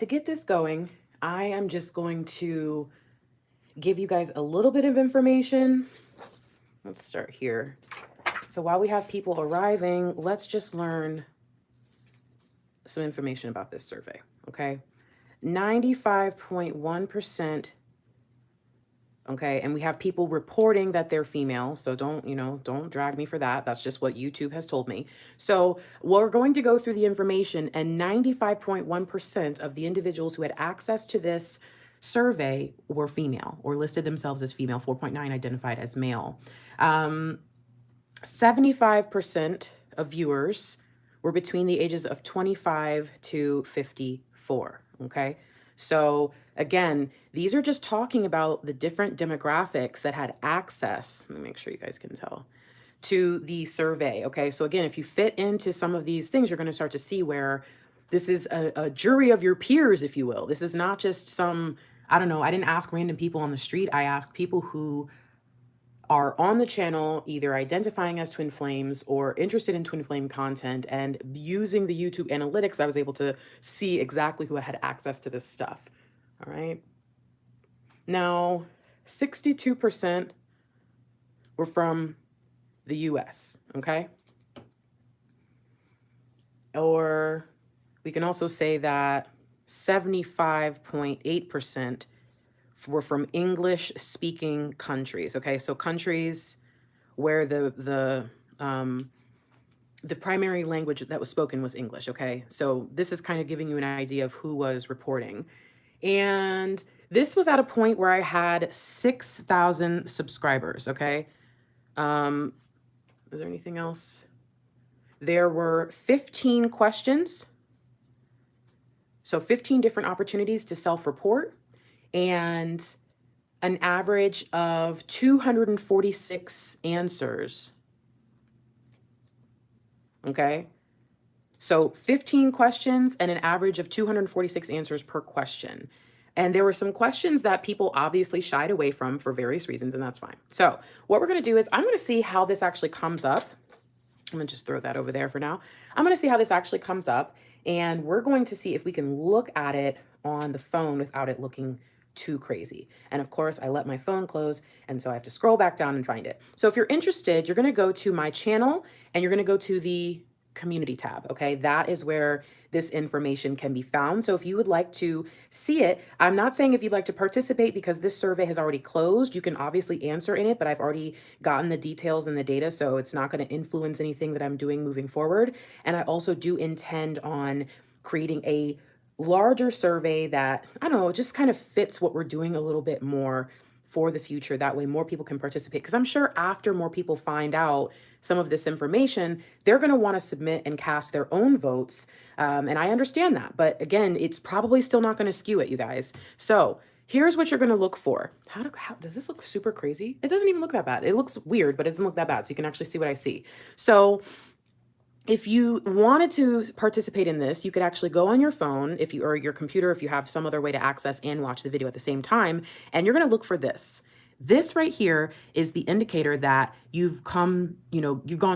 to get this going, I am just going to give you guys a little bit of information. Let's start here. So while we have people arriving, let's just learn some information about this survey, okay? 95.1%, okay? And we have people reporting that they're female, so don't drag me for that. That's just what YouTube has told me. So we're going to go through the information, and 95.1% of the individuals who had access to this survey were female or listed themselves as female, 4.9 identified as male. 75% of viewers were between the ages of 25 to 54, okay? So again, these are just talking about the different demographics that had access, let me make sure you guys can tell, to the survey, okay? So again, if you fit into some of these things, you're gonna start to see where this is a jury of your peers, if you will. This is not just some, I don't know, I didn't ask random people on the street, I asked people who are on the channel either identifying as twin flames or interested in twin flame content, and using the YouTube analytics, I was able to see exactly who had access to this stuff. All right. Now, 62% were from the US, okay? Or we can also say that 75.8% were from English-speaking countries. Okay, so countries where the primary language that was spoken was English. Okay, so this is kind of giving you an idea of who was reporting, and this was at a point where I had 6,000 subscribers. Okay, is there anything else? There were 15 questions, so 15 different opportunities to self-report, and an average of 246 answers. Okay, so 15 questions and an average of 246 answers per question. And there were some questions that people obviously shied away from for various reasons, and that's fine. So what we're gonna do is I'm gonna see how this actually comes up. I'm gonna just throw that over there for now. I'm gonna see how this actually comes up, and we're going to see if we can look at it on the phone without it looking too crazy. And of course, I let my phone close, and so I have to scroll back down and find it. So if you're interested, you're gonna go to my channel, and you're gonna go to the community tab, okay? That is where this information can be found. So if you would like to see it, I'm not saying if you'd like to participate because this survey has already closed. You can obviously answer in it, but I've already gotten the details and the data, so it's not gonna influence anything that I'm doing moving forward. And I also do intend on creating a larger survey that, I don't know, just kind of fits what we're doing a little bit more for the future. That way more people can participate, because I'm sure after more people find out some of this information, they're going to want to submit and cast their own votes. And I understand that. But again, it's probably still not going to skew it, you guys. So here's what you're going to look for. How does this look super crazy? It doesn't even look that bad. It looks weird, but it doesn't look that bad. So you can actually see what I see. So if you wanted to participate in this, you could actually go on your phone or your computer, if you have some other way to access and watch the video at the same time, and you're going to look for this. This right here is the indicator that you've gone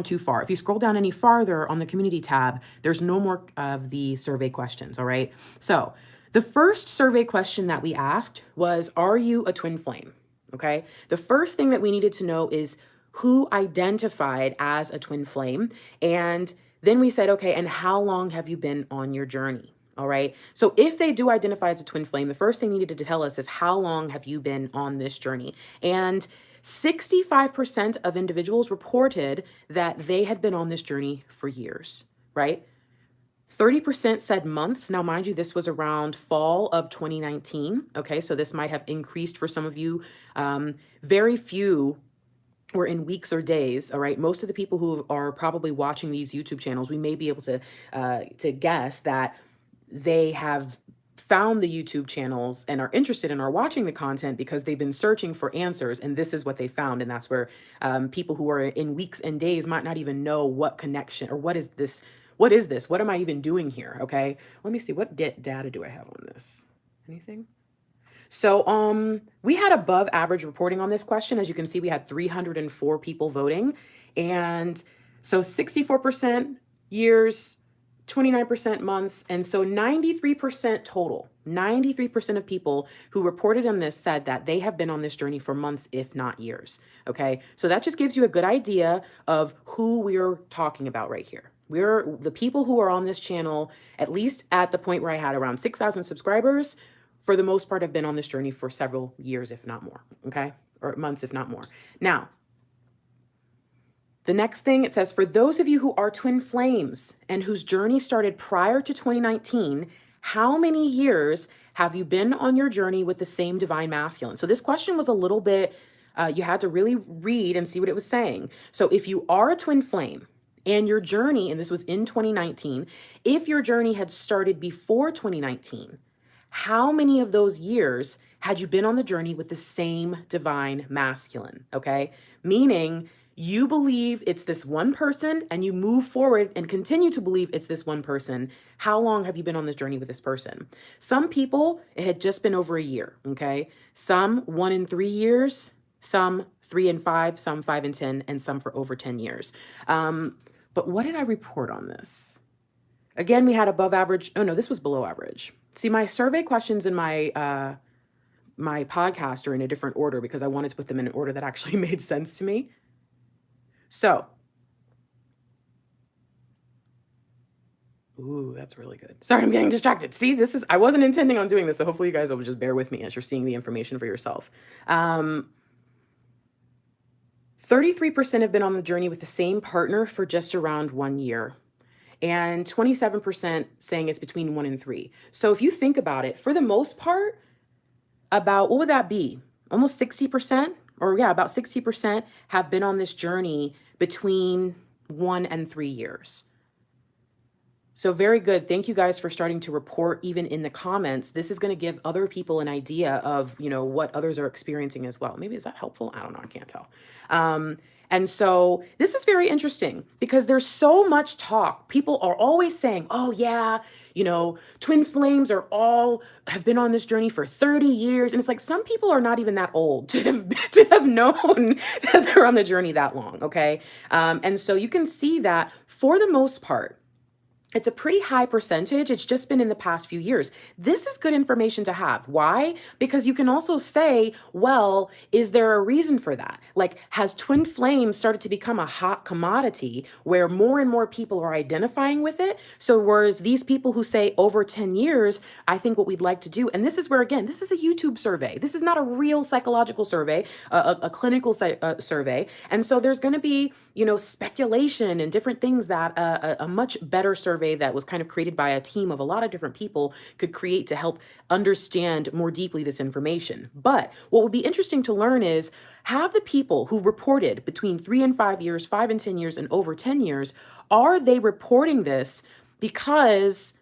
too far. If you scroll down any farther on the community tab, there's no more of the survey questions, all right? So the first survey question that we asked was, are you a twin flame? Okay, the first thing that we needed to know is who identified as a twin flame. And then we said, okay, and how long have you been on your journey? All right. So if they do identify as a twin flame, the first thing they needed to tell us is how long have you been on this journey? And 65% of individuals reported that they had been on this journey for years, right? 30% said months. Now, mind you, this was around fall of 2019. Okay, so this might have increased for some of you. Very few or in weeks or days. All right. Most of the people who are probably watching these YouTube channels, we may be able to guess that they have found the YouTube channels and are interested and are watching the content because they've been searching for answers, and this is what they found. And that's where people who are in weeks and days might not even know what connection or what is this? What is this? What am I even doing here? Okay. Let me see. What data do I have on this? Anything? So we had above average reporting on this question. As you can see, we had 304 people voting. And so 64% years, 29% months. And so 93% total, 93% of people who reported on this said that they have been on this journey for months, if not years. Okay. So that just gives you a good idea of who we're talking about right here. We're the people who are on this channel, at least at the point where I had around 6,000 subscribers, for the most part, have been on this journey for several years, if not more. Okay. Or months, if not more. Now, the next thing it says, for those of you who are twin flames and whose journey started prior to 2019, how many years have you been on your journey with the same divine masculine? So this question was a little bit, you had to really read and see what it was saying. So if you are a twin flame and your journey, and this was in 2019, if your journey had started before 2019, how many of those years had you been on the journey with the same divine masculine? Okay. Meaning, you believe it's this one person and you move forward and continue to believe it's this one person. How long have you been on this journey with this person? Some people, it had just been over a year, okay? Some 1 and 3 years, some 3 and 5, some 5 and 10, and some for over 10 years. But what did I report on this? Again, we had above average. Oh no, this was below average. See, my survey questions in my my podcast are in a different order because I wanted to put them in an order that actually made sense to me. So, ooh, that's really good. Sorry, I'm getting distracted. See, I wasn't intending on doing this, so hopefully you guys will just bear with me as you're seeing the information for yourself. 33% have been on the journey with the same partner for just around 1 year. And 27% saying it's between 1 and 3. So if you think about it, for the most part, about, what would that be? Almost 60%? Or yeah, about 60% have been on this journey between 1 and 3 years. So very good. Thank you guys for starting to report even in the comments. This is going to give other people an idea of, what others are experiencing as well. Maybe is that helpful? I don't know. I can't tell. And so this is very interesting because there's so much talk. People are always saying, oh yeah, twin flames have been on this journey for 30 years. And it's like, some people are not even that old to have known that they're on the journey that long. Okay. And so you can see that for the most part, it's a pretty high percentage. It's just been in the past few years. This is good information to have. Why? Because you can also say, well, is there a reason for that? Like, has twin flame started to become a hot commodity where more and more people are identifying with it? So whereas these people who say over 10 years, I think what we'd like to do, and this is where, again, this is a YouTube survey. This is not a real psychological survey, a clinical survey. And so there's going to be, speculation and different things that a much better survey that was kind of created by a team of a lot of different people could create to help understand more deeply this information. But what would be interesting to learn is, have the people who reported between 3 and 5 years, 5 and 10 years, and over 10 years, are they reporting this because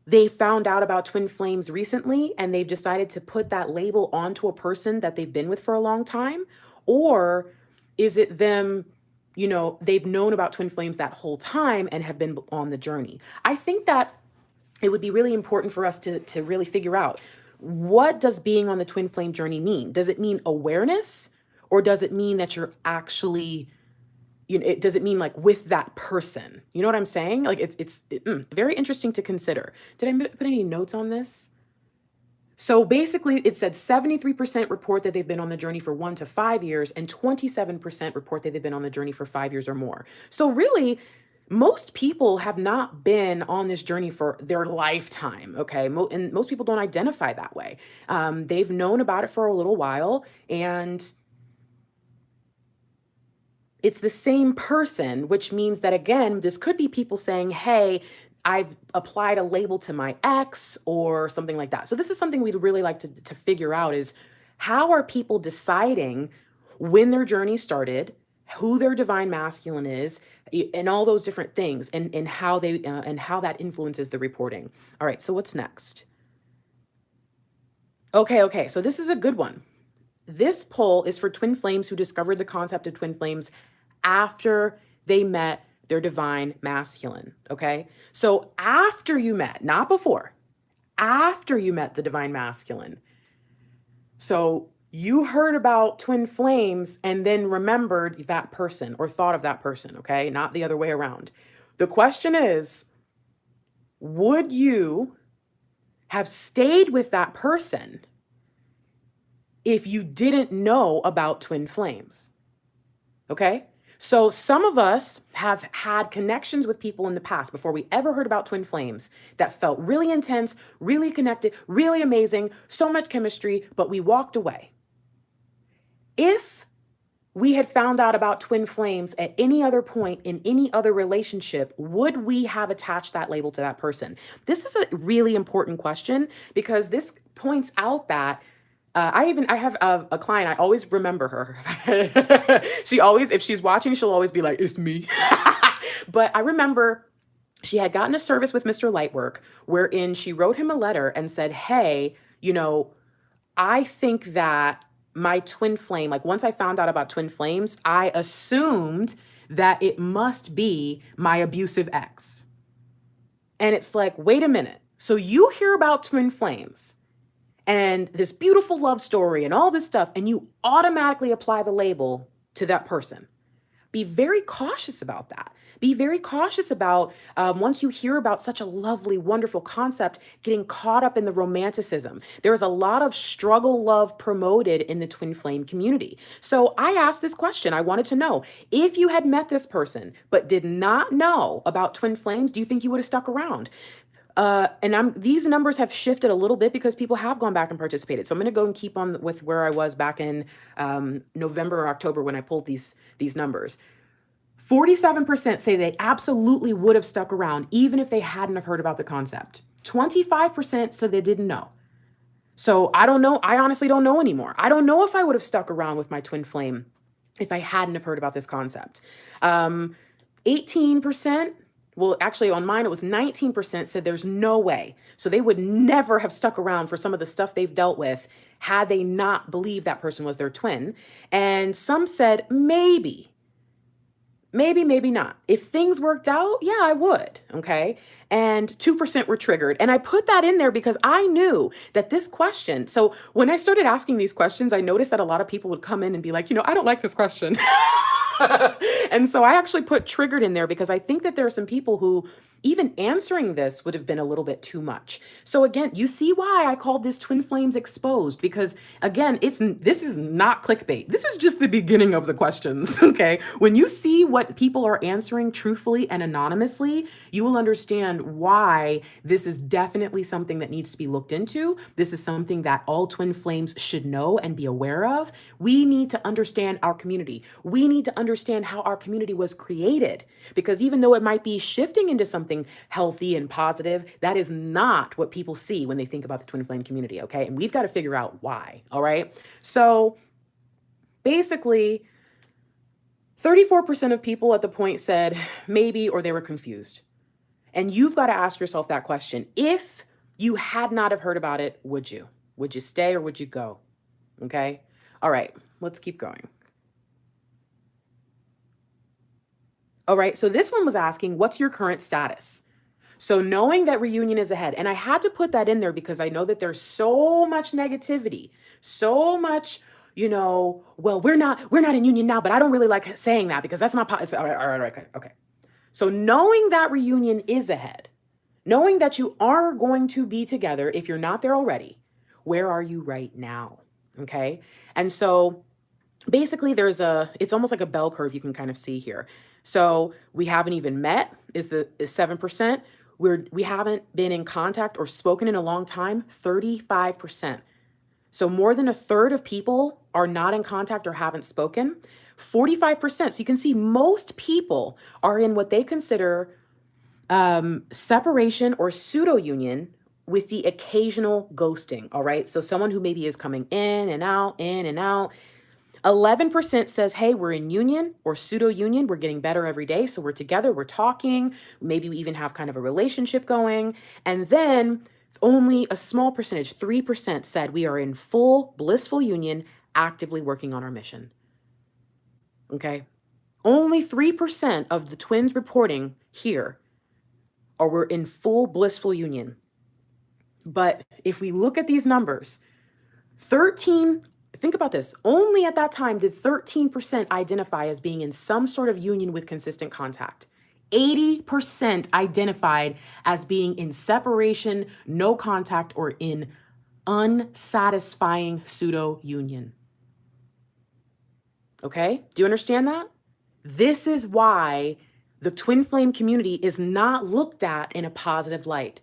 they found out about twin flames recently and they've decided to put that label onto a person that they've been with for a long time? Or is it them, they've known about twin flames that whole time and have been on the journey? I think that it would be really important for us to really figure out, what does being on the twin flame journey mean? Does it mean awareness, or does it mean that you're actually, does it mean like with that person? You know what I'm saying? Like it's very interesting to consider. Did I put any notes on this? So basically it said 73% report that they've been on the journey for 1 to 5 years, and 27% report that they've been on the journey for 5 years or more. So really, most people have not been on this journey for their lifetime, okay? And most people don't identify that way. They've known about it for a little while, and it's the same person, which means that, again, this could be people saying, hey, I've applied a label to my ex or something like that. So this is something we'd really like to figure out, is how are people deciding when their journey started, who their divine masculine is, and all those different things, and how they and how that influences the reporting. All right, so what's next? Okay, so this is a good one. This poll is for twin flames who discovered the concept of twin flames after they met their divine masculine, okay? So after you met, not before, after you met the divine masculine. So you heard about twin flames and then remembered that person or thought of that person, okay? Not the other way around. The question is, would you have stayed with that person if you didn't know about twin flames? Okay? So some of us have had connections with people in the past before we ever heard about twin flames that felt really intense, really connected, really amazing, so much chemistry, but we walked away. If we had found out about twin flames at any other point in any other relationship, would we have attached that label to that person? This is a really important question because this points out that I have a client. I always remember her. She always, if she's watching, she'll always be like, "It's me." But I remember she had gotten a service with Mr. Lightwork, wherein she wrote him a letter and said, "Hey, I think that my twin flame, like once I found out about twin flames, I assumed that it must be my abusive ex." And it's like, wait a minute. So you hear about twin flames and this beautiful love story and all this stuff, and you automatically apply the label to that person. Be very cautious about that. Be very cautious about once you hear about such a lovely, wonderful concept, getting caught up in the romanticism. There's a lot of struggle love promoted in the twin flame community. So I asked this question. I wanted to know, if you had met this person but did not know about twin flames, do you think you would have stuck around? These numbers have shifted a little bit because people have gone back and participated. So I'm going to go and keep on with where I was back in November or October when I pulled these numbers. 47% say they absolutely would have stuck around even if they hadn't have heard about the concept. 25% said they didn't know. So I don't know. I honestly don't know anymore. I don't know if I would have stuck around with my twin flame if I hadn't have heard about this concept. 18%, well, actually on mine, it was 19% said there's no way. So they would never have stuck around for some of the stuff they've dealt with had they not believed that person was their twin. And some said maybe. Maybe not. If things worked out, yeah, I would. Okay. And 2% were triggered. And I put that in there because I knew that this question. So when I started asking these questions, I noticed that a lot of people would come in and be like, I don't like this question. And so I actually put triggered in there because I think that there are some people who even answering this would have been a little bit too much. So again, you see why I called this Twin Flames Exposed, because again, this is not clickbait. This is just the beginning of the questions, okay? When you see what people are answering truthfully and anonymously, you will understand why this is definitely something that needs to be looked into. This is something that all twin flames should know and be aware of. We need to understand our community. We need to understand how our community was created, because even though it might be shifting into something healthy and positive, that is not what people see when they think about the twin flame community, okay? And we've got to figure out why, all right? So basically, 34% of people at the point said maybe, or they were confused. And you've got to ask yourself that question. If you had not have heard about it, would you? Would you stay or would you go? Okay? All right, let's keep going. All right, so this one was asking, what's your current status? So knowing that reunion is ahead, and I had to put that in there because I know that there's so much negativity, so much, well, we're not in union now, but I don't really like saying that because that's not possible. All right, okay. So knowing that reunion is ahead, knowing that you are going to be together if you're not there already, where are you right now? Okay, and so basically it's almost like a bell curve you can kind of see here. So we haven't even met is 7%. We haven't been in contact or spoken in a long time, 35%. So more than a third of people are not in contact or haven't spoken, 45%. So you can see most people are in what they consider separation or pseudo union with the occasional ghosting. All right. So someone who maybe is coming in and out, 11% says, hey, we're in union or pseudo union. We're getting better every day. So we're together, we're talking, maybe we even have kind of a relationship going. And then only a small percentage, 3% said we are in full blissful union, actively working on our mission. Okay. Only 3% of the twins reporting here are we're in full blissful union. But if we look at these numbers, think about this. Only at that time did 13% identify as being in some sort of union with consistent contact. 80% identified as being in separation, no contact, or in unsatisfying pseudo union. Okay? Do you understand that? This is why the twin flame community is not looked at in a positive light.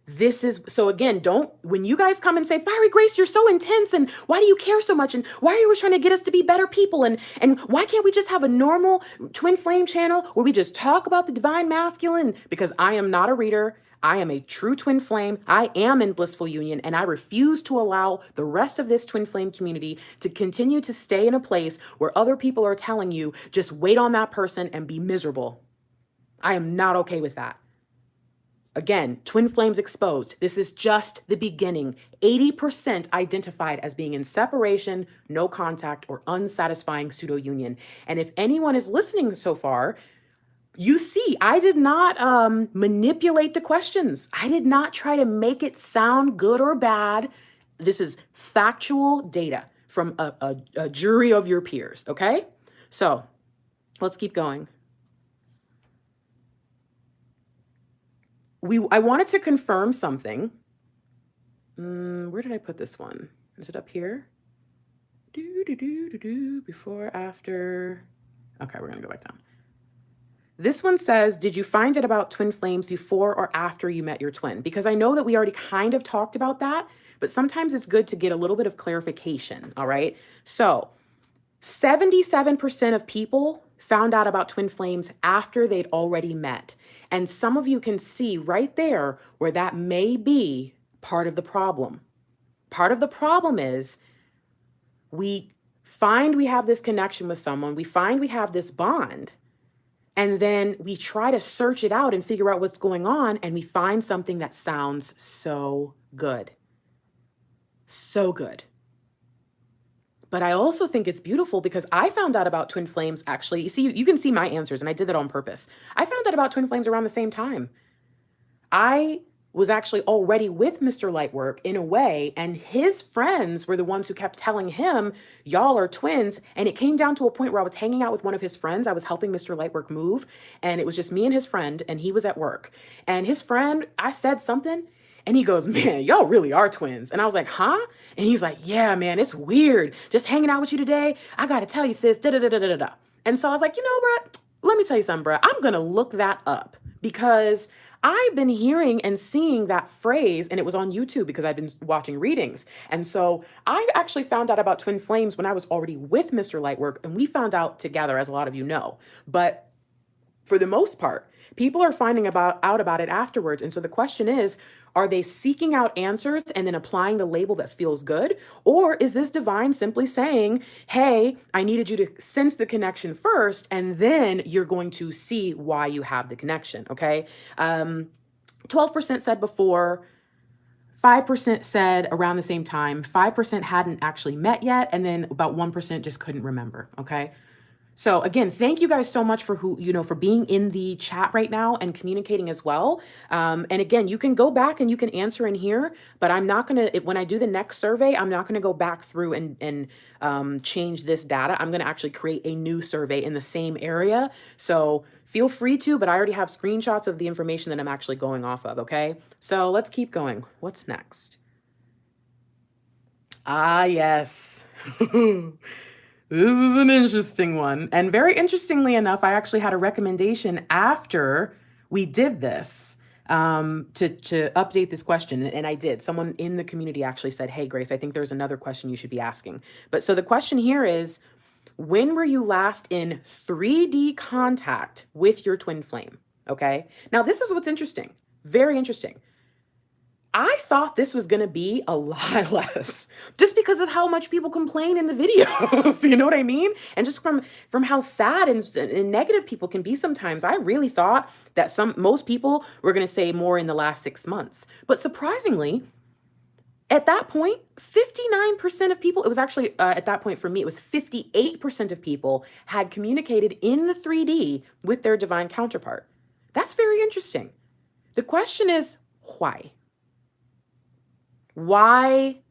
This is, so again, when you guys come and say, Fiery Grace, you're so intense, and why do you care so much? And why are you always trying to get us to be better people? And why can't we just have a normal twin flame channel where we just talk about the divine masculine? Because I am not a reader. I am a true twin flame. I am in blissful union, and I refuse to allow the rest of this twin flame community to continue to stay in a place where other people are telling you, just wait on that person and be miserable. I am not okay with that. Again, twin flames exposed. This is just the beginning. 80% identified as being in separation, no contact, or unsatisfying pseudo union. And if anyone is listening so far, you see, I did not manipulate the questions. I did not try to make it sound good or bad. This is factual data from a jury of your peers, okay? So let's keep going. I wanted to confirm something. Where did I put this one? Is it up here? Before, after. Okay, we're gonna go back down. This one says, did you find it about twin flames before or after you met your twin? Because I know that we already kind of talked about that, but sometimes it's good to get a little bit of clarification, all right? So 77% of people found out about twin flames after they'd already met. And some of you can see right there where that may be part of the problem. Part of the problem is we find we have this connection with someone, we find we have this bond, and then we try to search it out and figure out what's going on, and we find something that sounds so good. So good. But I also think it's beautiful because I found out about twin flames, actually. You see, you can see my answers, and I did that on purpose. I found out about twin flames around the same time. I was actually already with Mr. Lightwork in a way, and his friends were the ones who kept telling him, y'all are twins. And it came down to a point where I was hanging out with one of his friends. I was helping Mr. Lightwork move, and it was just me and his friend, and he was at work. And his friend, I said something, and he goes, man, y'all really are twins. And I was like, huh? And he's like, yeah, man, it's weird. Just hanging out with you today. I got to tell you, sis, da-da-da-da-da-da. And so I was like, you know, bruh, let me tell you something, bruh. I'm going to look that up because I've been hearing and seeing that phrase, and it was on YouTube because I've been watching readings. And so I actually found out about twin flames when I was already with Mr. Lightwork, and we found out together, as a lot of you know. But for the most part, people are finding out about it afterwards. And so the question is, are they seeking out answers and then applying the label that feels good? Or is this divine simply saying, hey, I needed you to sense the connection first, and then you're going to see why you have the connection, okay? 12% said before, 5% said around the same time, 5% hadn't actually met yet, and then about 1% just couldn't remember, okay? So again, thank you guys so much for for being in the chat right now and communicating as well. And again, you can go back and you can answer in here, but I'm not gonna, when I do the next survey, I'm not gonna go back through and change this data. I'm gonna actually create a new survey in the same area. So feel free to, but I already have screenshots of the information that I'm actually going off of, okay? So let's keep going. What's next? Ah, yes. This is an interesting one. And very interestingly enough, I actually had a recommendation after we did this to update this question. And I did. Someone in the community actually said, hey, Grace, I think there's another question you should be asking. But so the question here is, when were you last in 3D contact with your twin flame? Okay. Now, this is what's interesting. Very interesting. I thought this was going to be a lot less just because of how much people complain in the videos. You know what I mean? And just from how sad and negative people can be sometimes, I really thought that most people were going to say more in the last 6 months. But surprisingly, at that point, 59% of people, it was actually at that point for me, it was 58% of people had communicated in the 3D with their divine counterpart. That's very interesting. The question is, why? Why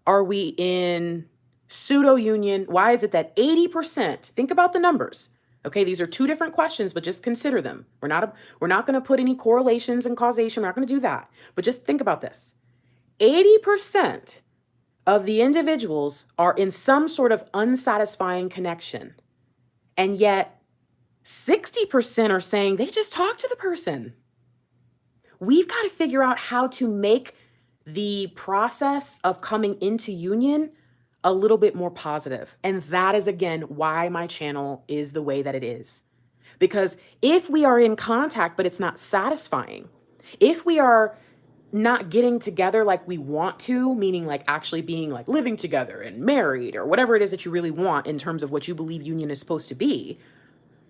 are we in pseudo union? Why is it that 80%, think about the numbers, Okay, these are two different questions, but just consider them. We're not going to put any correlations and causation. We're not going to do that. But just think about this. 80% of the individuals are in some sort of unsatisfying connection. And yet 60% are saying they just talk to the person. We've got to figure out how to make the process of coming into union a little bit more positive. And that is, again, why my channel is the way that it is. Because if we are in contact, but it's not satisfying, if we are not getting together like we want to, meaning like actually being like living together and married or whatever it is that you really want in terms of what you believe union is supposed to be,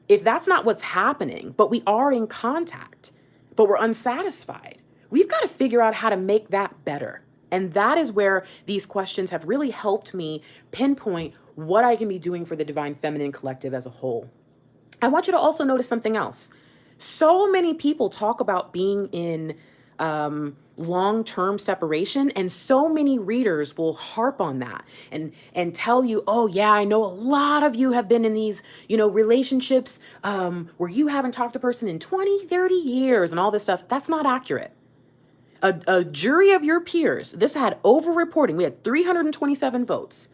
if that's not what's happening, but we are in contact, but we're unsatisfied, we've got to figure out how to make that better. And that is where these questions have really helped me pinpoint what I can be doing for the Divine Feminine Collective as a whole. I want you to also notice something else. So many people talk about being in long-term separation, and so many readers will harp on that and tell you, oh yeah, I know a lot of you have been in these, relationships where you haven't talked to a person in 20, 30 years and all this stuff. That's not accurate. A jury of your peers, this had over-reporting, we had 327 votes,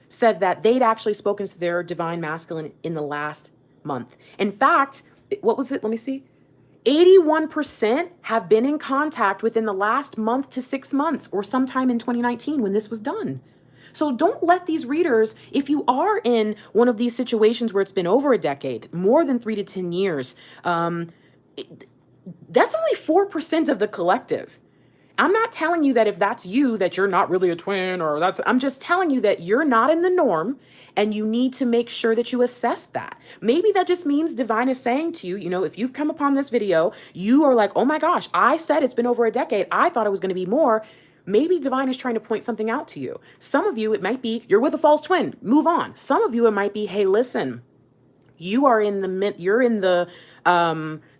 said that they'd actually spoken to their divine masculine in the last month. In fact, what was it? Let me see. 81% have been in contact within the last month to 6 months or sometime in 2019 when this was done. So don't let these readers, if you are in one of these situations where it's been over a decade, more than 3 to 10 years, that's only 4% of the collective. I'm not telling you that if that's you, that you're not really a twin, I'm just telling you that you're not in the norm and you need to make sure that you assess that. Maybe that just means Divine is saying to you, if you've come upon this video, you are like, oh my gosh, I said it's been over a decade. I thought it was going to be more. Maybe Divine is trying to point something out to you. Some of you, it might be you're with a false twin, move on. Some of you, it might be, hey, listen, you're in the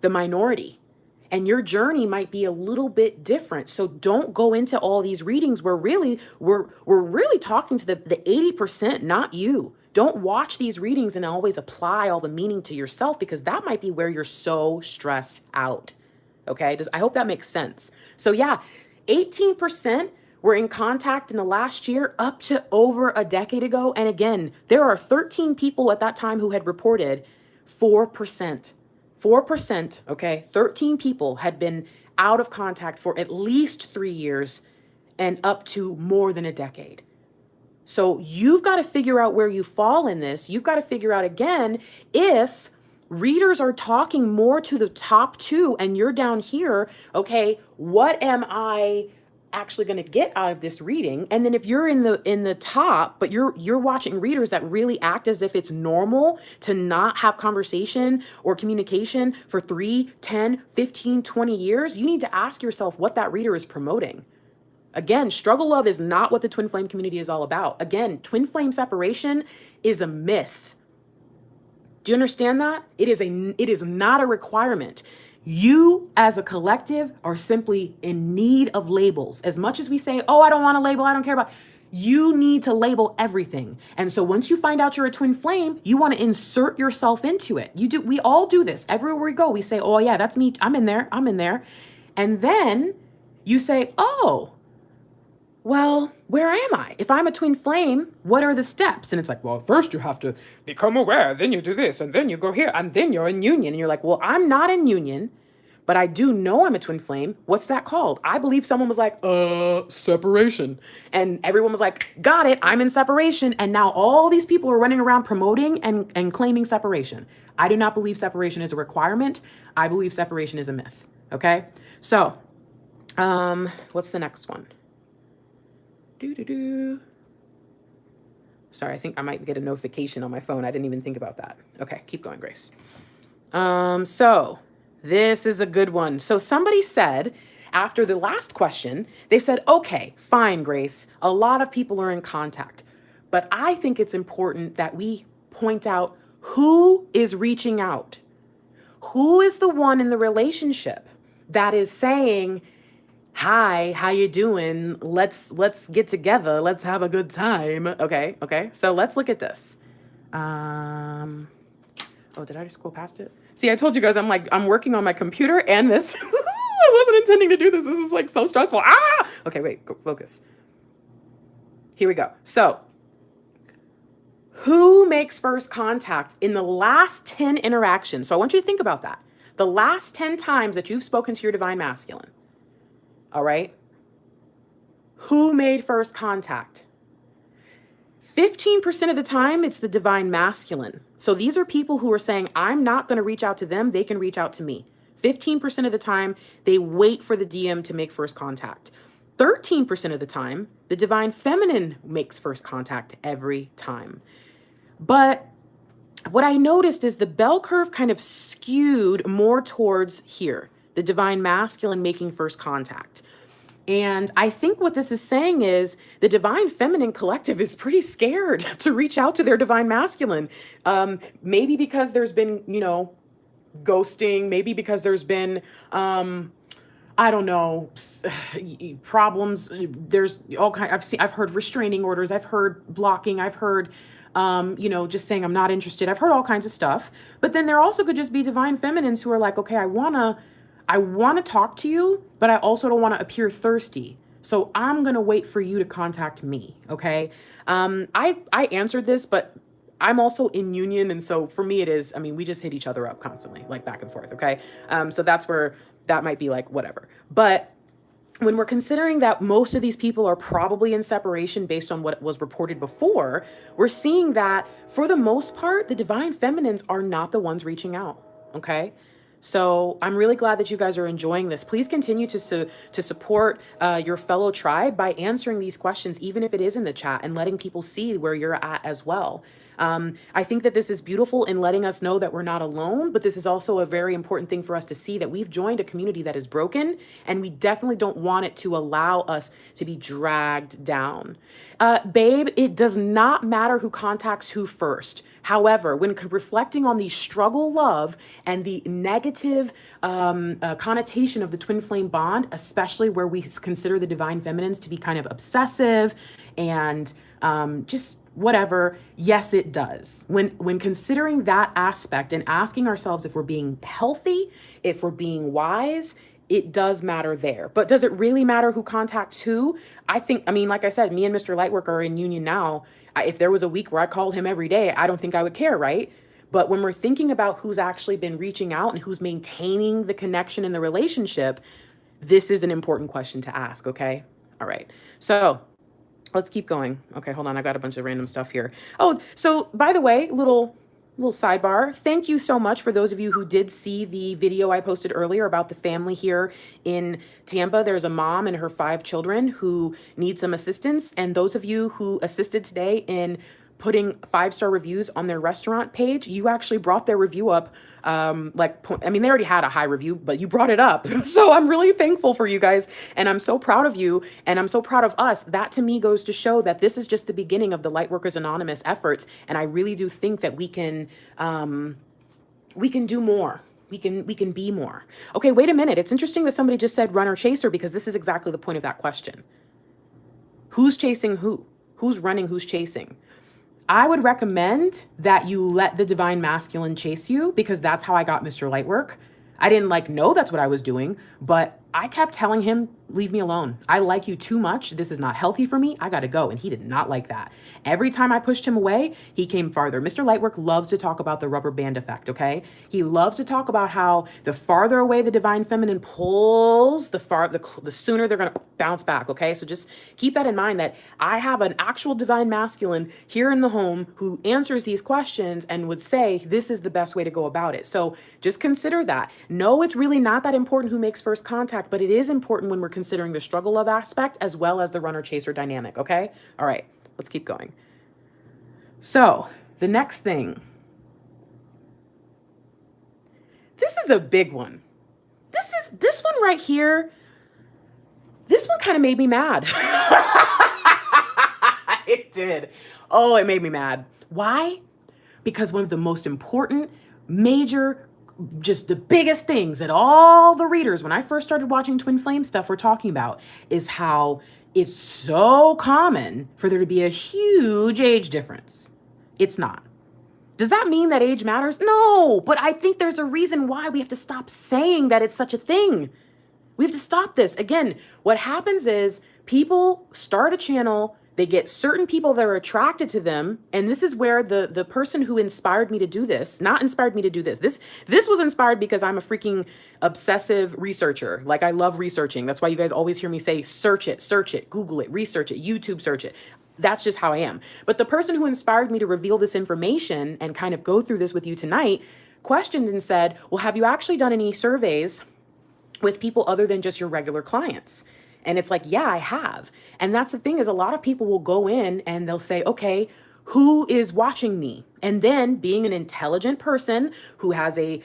minority. And your journey might be a little bit different. So don't go into all these readings where we're really talking to the 80%, not you. Don't watch these readings and always apply all the meaning to yourself, because that might be where you're so stressed out. Okay, I hope that makes sense. So yeah, 18% were in contact in the last year, up to over a decade ago. And again, there are 13 people at that time who had reported 4%. 4%, okay, 13 people had been out of contact for at least 3 years and up to more than a decade. So you've got to figure out where you fall in this. You've got to figure out, again, if readers are talking more to the top two and you're down here, okay, what am I actually going to get out of this reading? And then if you're in the top, but you're watching readers that really act as if it's normal to not have conversation or communication for 3, 10, 15, 20 years, you need to ask yourself what that reader is promoting. Again, struggle love is not what the twin flame community is all about. Again, twin flame separation is a myth. Do you understand that? It is not a requirement. You as a collective are simply in need of labels. As much as we say, oh, I don't want to label, I don't care about, you need to label everything. And so once you find out you're a twin flame, you want to insert yourself into it. We all do this. Everywhere we go, we say, oh yeah, that's me. I'm in there. And then you say, oh, well, where am I? If I'm a twin flame, what are the steps? And it's like, well, first you have to become aware, then you do this, and then you go here, and then you're in union. And you're like, well, I'm not in union, but I do know I'm a twin flame. What's that called? I believe someone was like, separation. And everyone was like, got it, I'm in separation. And now all these people are running around promoting and claiming separation. I do not believe separation is a requirement. I believe separation is a myth. Okay? So, what's the next one? Sorry, I think I might get a notification on my phone. I didn't even think about that. Okay, keep going, Grace. So this is a good one. So somebody said, after the last question, they said, okay, fine, Grace, a lot of people are in contact, but I think it's important that we point out who is reaching out. Who is the one in the relationship that is saying, hi, how you doing? Let's get together. Let's have a good time. Okay. So let's look at this. Oh, did I just scroll past it? See, I told you guys I'm working on my computer and this. I wasn't intending to do this. This is like so stressful. Ah! Okay, wait, go, focus. Here we go. So, who makes first contact in the last 10 interactions? So I want you to think about that. The last 10 times that you've spoken to your divine masculine. All right? Who made first contact? 15% of the time, it's the divine masculine. So these are people who are saying, I'm not going to reach out to them. They can reach out to me. 15% of the time, they wait for the DM to make first contact. 13% of the time, the divine feminine makes first contact every time. But what I noticed is the bell curve kind of skewed more towards here, the divine masculine making first contact. And I think what this is saying is the divine feminine collective is pretty scared to reach out to their divine masculine. Maybe because there's been, ghosting, maybe because there's been, I don't know, problems. There's all kinds. I've heard restraining orders. I've heard blocking. I've heard, just saying I'm not interested. I've heard all kinds of stuff. But then there also could just be divine feminines who are like, okay, I wanna talk to you, but I also don't want to appear thirsty. So I'm gonna wait for you to contact me. Okay. I answered this, but I'm also in union. And so for me, it is, we just hit each other up constantly, like back and forth. Okay. So that's where that might be like, whatever. But when we're considering that most of these people are probably in separation based on what was reported before, we're seeing that for the most part, the divine feminines are not the ones reaching out. Okay. So I'm really glad that you guys are enjoying this. Please continue to support your fellow tribe by answering these questions, even if it is in the chat, and letting people see where you're at as well. I think that this is beautiful in letting us know that we're not alone, but this is also a very important thing for us to see that we've joined a community that is broken, and we definitely don't want it to allow us to be dragged down. Babe, it does not matter who contacts who first. However, when reflecting on the struggle love and the negative connotation of the twin flame bond, especially where we consider the divine feminines to be kind of obsessive and just whatever, yes, it does. When considering that aspect and asking ourselves if we're being healthy, if we're being wise, it does matter there. But does it really matter who contacts who? I think, like I said, me and Mr. Lightwork are in union now. If there was a week where I called him every day, I don't think I would care, right? But when we're thinking about who's actually been reaching out and who's maintaining the connection in the relationship, this is an important question to ask, okay? All right. So let's keep going. Okay, hold on. I got a bunch of random stuff here. Oh, so by the way, little sidebar. Thank you so much for those of you who did see the video I posted earlier about the family here in Tampa. There's a mom and her 5 children who need some assistance. And those of you who assisted today in putting 5-star reviews on their restaurant page, you actually brought their review up. They already had a high review, but you brought it up. So I'm really thankful for you guys. And I'm so proud of you. And I'm so proud of us. That to me goes to show that this is just the beginning of the Lightworkers Anonymous efforts. And I really do think that we can do more. We can be more. Okay, wait a minute. It's interesting that somebody just said runner chaser, because this is exactly the point of that question. Who's chasing who? Who's running? Who's chasing? I would recommend that you let the divine masculine chase you, because that's how I got Mr. Lightwork. I didn't know that's what I was doing, but I kept telling him, leave me alone. I like you too much. This is not healthy for me. I got to go. And he did not like that. Every time I pushed him away, he came farther. Mr. Lightwork loves to talk about the rubber band effect, okay? He loves to talk about how the farther away the divine feminine pulls, the sooner they're going to bounce back, okay? So just keep that in mind, that I have an actual divine masculine here in the home who answers these questions and would say, this is the best way to go about it. So just consider that. No, it's really not that important who makes first contact, but it is important when we're considering the struggle love aspect as well as the runner chaser dynamic, okay? All right, let's keep going. So the next thing, this is a big one. This one right here, this one kind of made me mad. It did. Oh, it made me mad. Why? Because one of the most important, major, just the biggest things that all the readers, when I first started watching Twin Flame stuff, were talking about is how it's so common for there to be a huge age difference. It's not. Does that mean that age matters? No, but I think there's a reason why we have to stop saying that it's such a thing. We have to stop this. Again, what happens is people start a channel, they get certain people that are attracted to them, and this is where the person who inspired me to do this, not inspired me to do this. This was inspired because I'm a freaking obsessive researcher. Like, I love researching. That's why you guys always hear me say, search it, Google it, research it, YouTube search it. That's just how I am. But the person who inspired me to reveal this information and kind of go through this with you tonight questioned and said, well, have you actually done any surveys with people other than just your regular clients? And it's like, yeah, I have. And that's the thing, is a lot of people will go in and they'll say, okay, who is watching me? And then, being an intelligent person who has a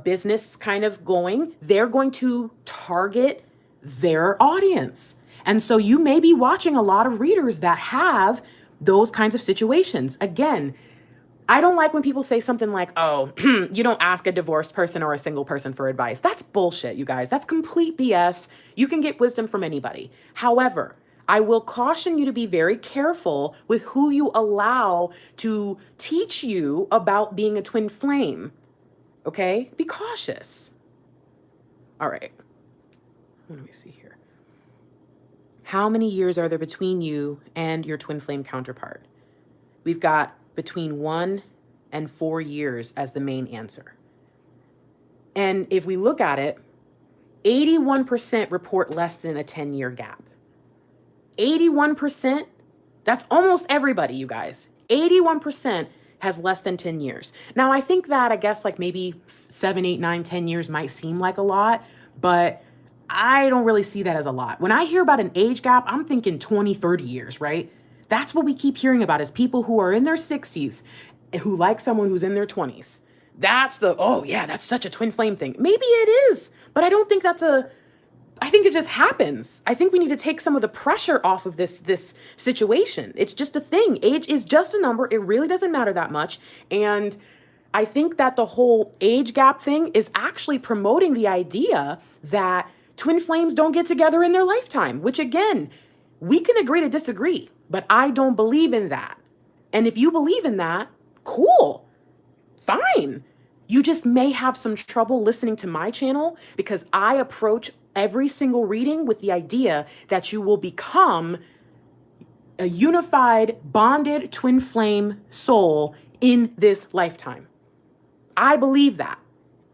business kind of going, they're going to target their audience. And so you may be watching a lot of readers that have those kinds of situations. Again, I don't like when people say something like, oh, you don't ask a divorced person or a single person for advice. That's bullshit, you guys. That's complete BS. You can get wisdom from anybody. However, I will caution you to be very careful with who you allow to teach you about being a twin flame. Okay? Be cautious. All right. Let me see here. How many years are there between you and your twin flame counterpart? We've got between 1 and 4 years as the main answer. And if we look at it, 81% report less than a 10-year gap. 81%, that's almost everybody, you guys. 81% has less than 10 years. Now, I think that, I guess, like maybe 7, 8, 9, 10 years might seem like a lot, but I don't really see that as a lot. When I hear about an age gap, I'm thinking 20, 30 years, right? That's what we keep hearing about, is people who are in their 60s who like someone who's in their 20s. That's the, oh yeah, that's such a twin flame thing. Maybe it is, but I don't think I think it just happens. I think we need to take some of the pressure off of this situation. It's just a thing. Age is just a number. It really doesn't matter that much. And I think that the whole age gap thing is actually promoting the idea that twin flames don't get together in their lifetime, which, again, we can agree to disagree, but I don't believe in that. And if you believe in that, cool, fine. You just may have some trouble listening to my channel because I approach every single reading with the idea that you will become a unified, bonded twin flame soul in this lifetime. I believe that,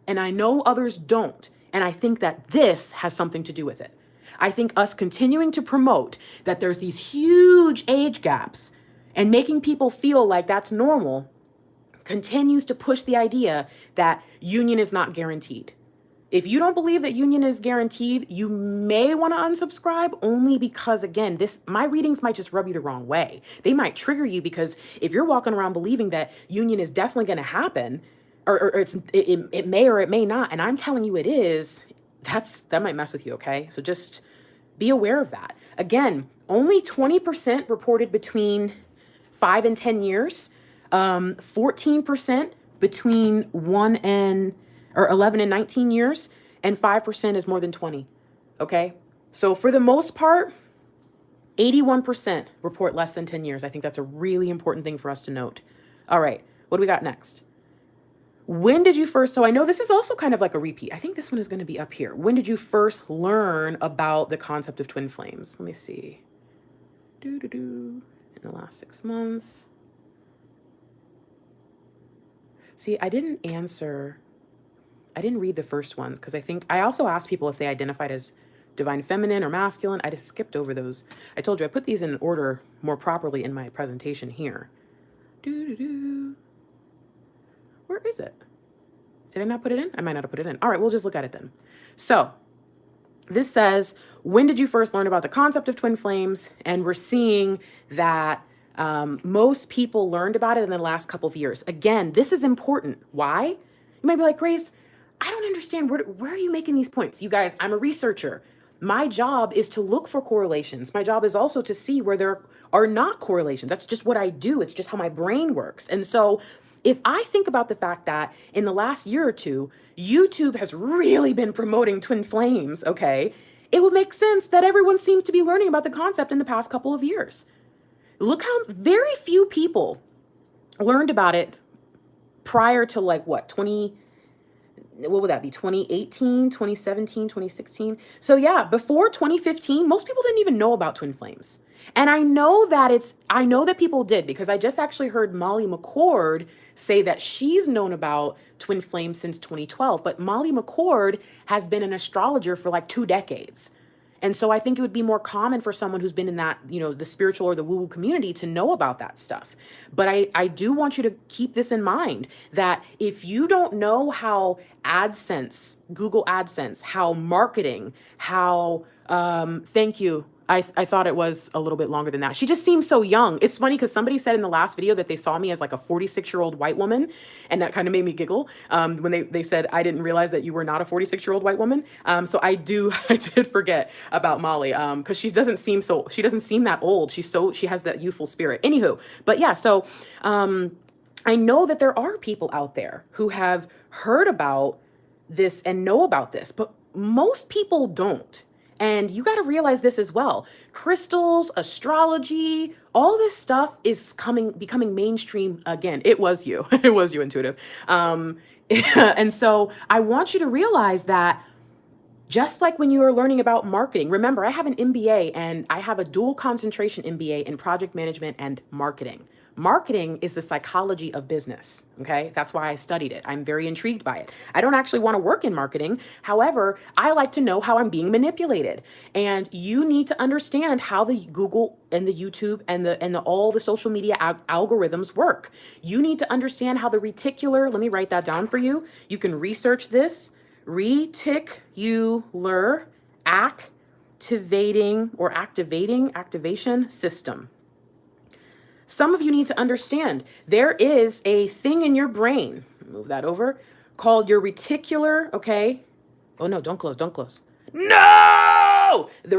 and I know others don't, and I think that this has something to do with it. I think us continuing to promote that there's these huge age gaps and making people feel like that's normal continues to push the idea that union is not guaranteed. If you don't believe that union is guaranteed, you may want to unsubscribe, only because, again, my readings might just rub you the wrong way. They might trigger you, because if you're walking around believing that union is definitely going to happen, or it may or it may not, and I'm telling you it is, that might mess with you, okay? So just be aware of that. Again, only 20% reported between 5 and 10 years, 14% between 11 and 19 years, and 5% is more than 20, okay? So for the most part, 81% report less than 10 years. I think that's a really important thing for us to note. All right, what do we got next? When did you first, so I know this is also kind of like a repeat. I think this one is going to be up here. When did you first learn about the concept of twin flames? Let me see. In the last 6 months. See, I didn't read the first ones, because I also asked people if they identified as divine feminine or masculine. I just skipped over those. I told you I put these in order more properly in my presentation here. Where is it? Did I not put it in? I might not have put it in. All right, we'll just look at it then. So this says, when did you first learn about the concept of twin flames? And we're seeing that most people learned about it in the last couple of years. Again, this is important. Why? You might be like, Grace, I don't understand. Where are you making these points? You guys, I'm a researcher. My job is to look for correlations. My job is also to see where there are not correlations. That's just what I do. It's just how my brain works. And so if I think about the fact that in the last year or two, YouTube has really been promoting twin flames, okay, it would make sense that everyone seems to be learning about the concept in the past couple of years. Look how very few people learned about it prior to like what, what would that be? 2018, 2017, 2016. So yeah, before 2015, most people didn't even know about twin flames. And I know that people did, because I just actually heard Molly McCord say that she's known about twin flames since 2012, but Molly McCord has been an astrologer for like 2 decades. And so I think it would be more common for someone who's been in that, the spiritual or the woo-woo community to know about that stuff. But I do want you to keep this in mind, that if you don't know how AdSense, Google AdSense, how marketing, how, thank you. I thought it was a little bit longer than that. She just seems so young. It's funny because somebody said in the last video that they saw me as like a 46-year-old white woman. And that kind of made me giggle when they said, I didn't realize that you were not a 46-year-old white woman. So I did forget about Molly because she doesn't seem that old. She has that youthful spirit. Anywho, but yeah, so I know that there are people out there who have heard about this and know about this, but most people don't. And you got to realize this as well. Crystals, astrology, all this stuff is becoming mainstream again. It was you. It was you, intuitive. And so I want you to realize that just like when you are learning about marketing, remember, I have an MBA and I have a dual concentration MBA in project management and marketing. Marketing is the psychology of business, okay? That's why I studied it. I'm very intrigued by it. I don't actually want to work in marketing. However, I like to know how I'm being manipulated. And you need to understand how the Google and the YouTube and all the social media algorithms work. You need to understand how the reticular, let me write that down for you. You can research this. Reticular activation system. Some of you need to understand there is a thing in your brain, move that over, called your reticular, okay? Oh no, don't close. No! The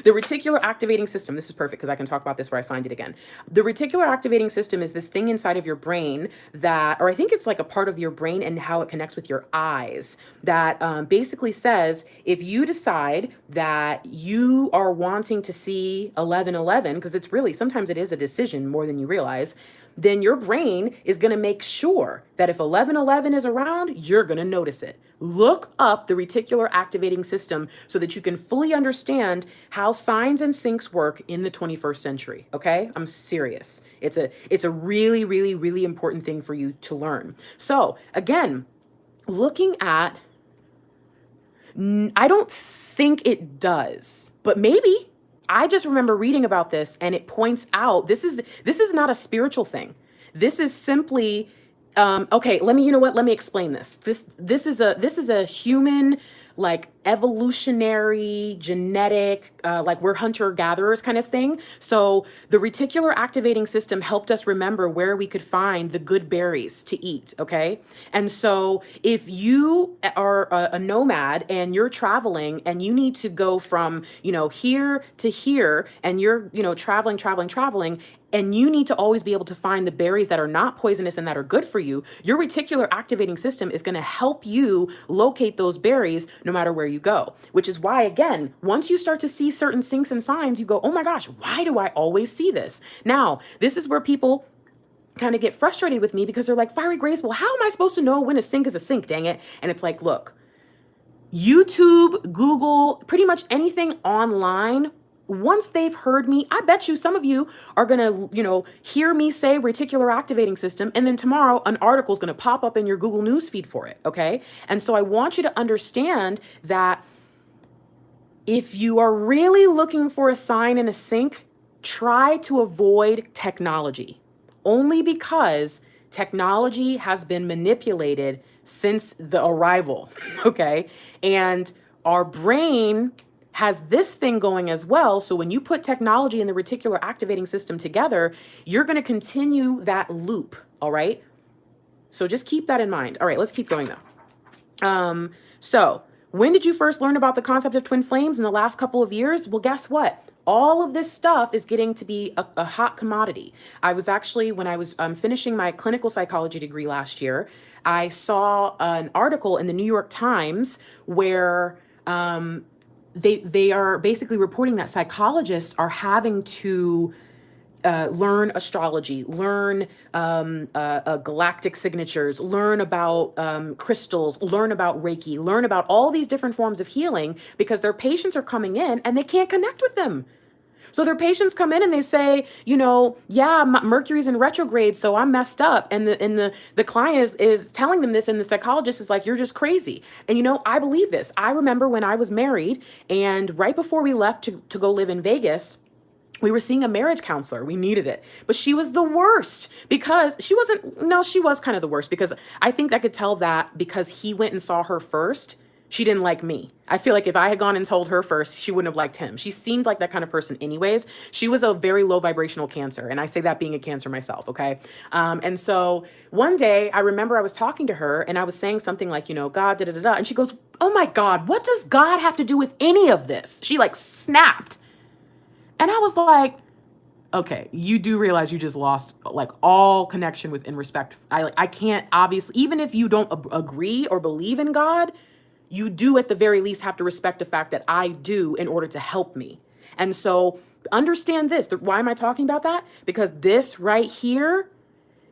reticular activating system. This is perfect because I can talk about this where I find it again. The reticular activating system is this thing inside of your brain that, or I think it's like a part of your brain and how it connects with your eyes, that basically says if you decide that you are wanting to see 1111, because it's really, sometimes it is a decision more than you realize, then your brain is going to make sure that if 1111 is around, you're going to notice it. Look up the reticular activating system so that you can fully understand how signs and syncs work in the 21st century. Okay? I'm serious. It's a really, really, really important thing for you to learn. So again, looking at, I don't think it does, but maybe. I just remember reading about this and it points out this is not a spiritual thing. This is simply okay, let me explain this. This is a human, like, evolutionary, genetic, like we're hunter-gatherers kind of thing. So the reticular activating system helped us remember where we could find the good berries to eat, okay? And so if you are a nomad and you're traveling and you need to go from, here to here, and you're, traveling, and you need to always be able to find the berries that are not poisonous and that are good for you, your reticular activating system is going to help you locate those berries no matter where you go. Which is why, again, once you start to see certain syncs and signs, you go, oh my gosh, why do I always see this? Now, this is where people kind of get frustrated with me because they're like, Fiery Grace, well, how am I supposed to know when a sync is a sync, dang it? And it's like, look, YouTube, Google, pretty much anything online, once they've heard me, I bet you some of you are going to, hear me say reticular activating system, and then tomorrow an article is going to pop up in your Google News feed for it, okay? And so I want you to understand that if you are really looking for a sign and a sync, try to avoid technology, only because technology has been manipulated since the arrival, okay? And our brain has this thing going as well. So when you put technology and the reticular activating system together, you're going to continue that loop. All right. So just keep that in mind. All right, let's keep going though. So when did you first learn about the concept of twin flames? In the last couple of years? Well, guess what? All of this stuff is getting to be a hot commodity. I was actually, when I was finishing my clinical psychology degree last year, I saw an article in the New York Times where they are basically reporting that psychologists are having to learn astrology, learn galactic signatures, learn about crystals, learn about Reiki, learn about all these different forms of healing, because their patients are coming in and they can't connect with them. So their patients come in and they say, yeah, Mercury's in retrograde, so I'm messed up. And the client is telling them this, and the psychologist is like, you're just crazy. And I believe this. I remember when I was married, and right before we left to go live in Vegas, we were seeing a marriage counselor. We needed it. But she was the worst, because she was kind of the worst, because I think I could tell that because he went and saw her first. She didn't like me. I feel like if I had gone and told her first, she wouldn't have liked him. She seemed like that kind of person anyways. She was a very low vibrational Cancer. And I say that being a Cancer myself, okay? And so one day I remember I was talking to her and I was saying something like, God, da-da-da-da. And she goes, oh my God, what does God have to do with any of this? She like snapped. And I was like, okay, you do realize you just lost like all connection with and respect. I can't, obviously, even if you don't agree or believe in God, you do at the very least have to respect the fact that I do in order to help me. And so understand this. Why am I talking about that? Because this right here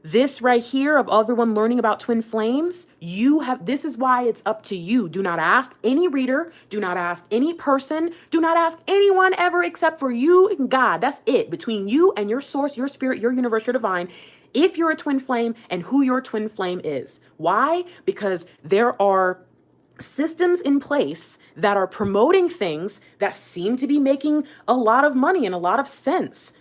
of everyone learning about twin flames, this is why it's up to you. Do not ask any reader. Do not ask any person. Do not ask anyone ever except for you and God. That's it. Between you and your source, your spirit, your universe, your divine, if you're a twin flame and who your twin flame is. Why? Because there are systems in place that are promoting things that seem to be making a lot of money and a lot of sense.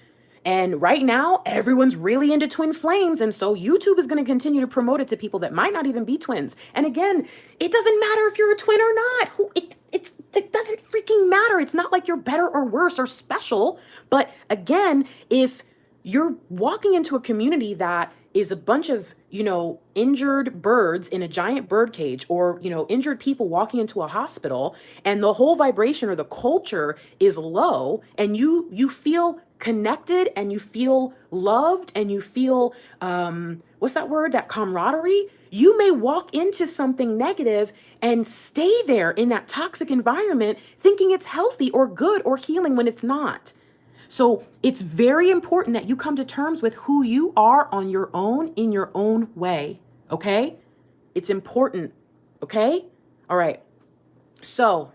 And right now, everyone's really into twin flames. And so YouTube is going to continue to promote it to people that might not even be twins. And again, it doesn't matter if you're a twin or not. It doesn't freaking matter. It's not like you're better or worse or special. But again, if you're walking into a community that is a bunch of, injured birds in a giant bird cage, or, injured people walking into a hospital, and the whole vibration or the culture is low, and you feel connected and you feel loved and you feel, what's that word? That camaraderie. You may walk into something negative and stay there in that toxic environment thinking it's healthy or good or healing when it's not. So it's very important that you come to terms with who you are on your own, in your own way, okay? It's important, okay? All right. So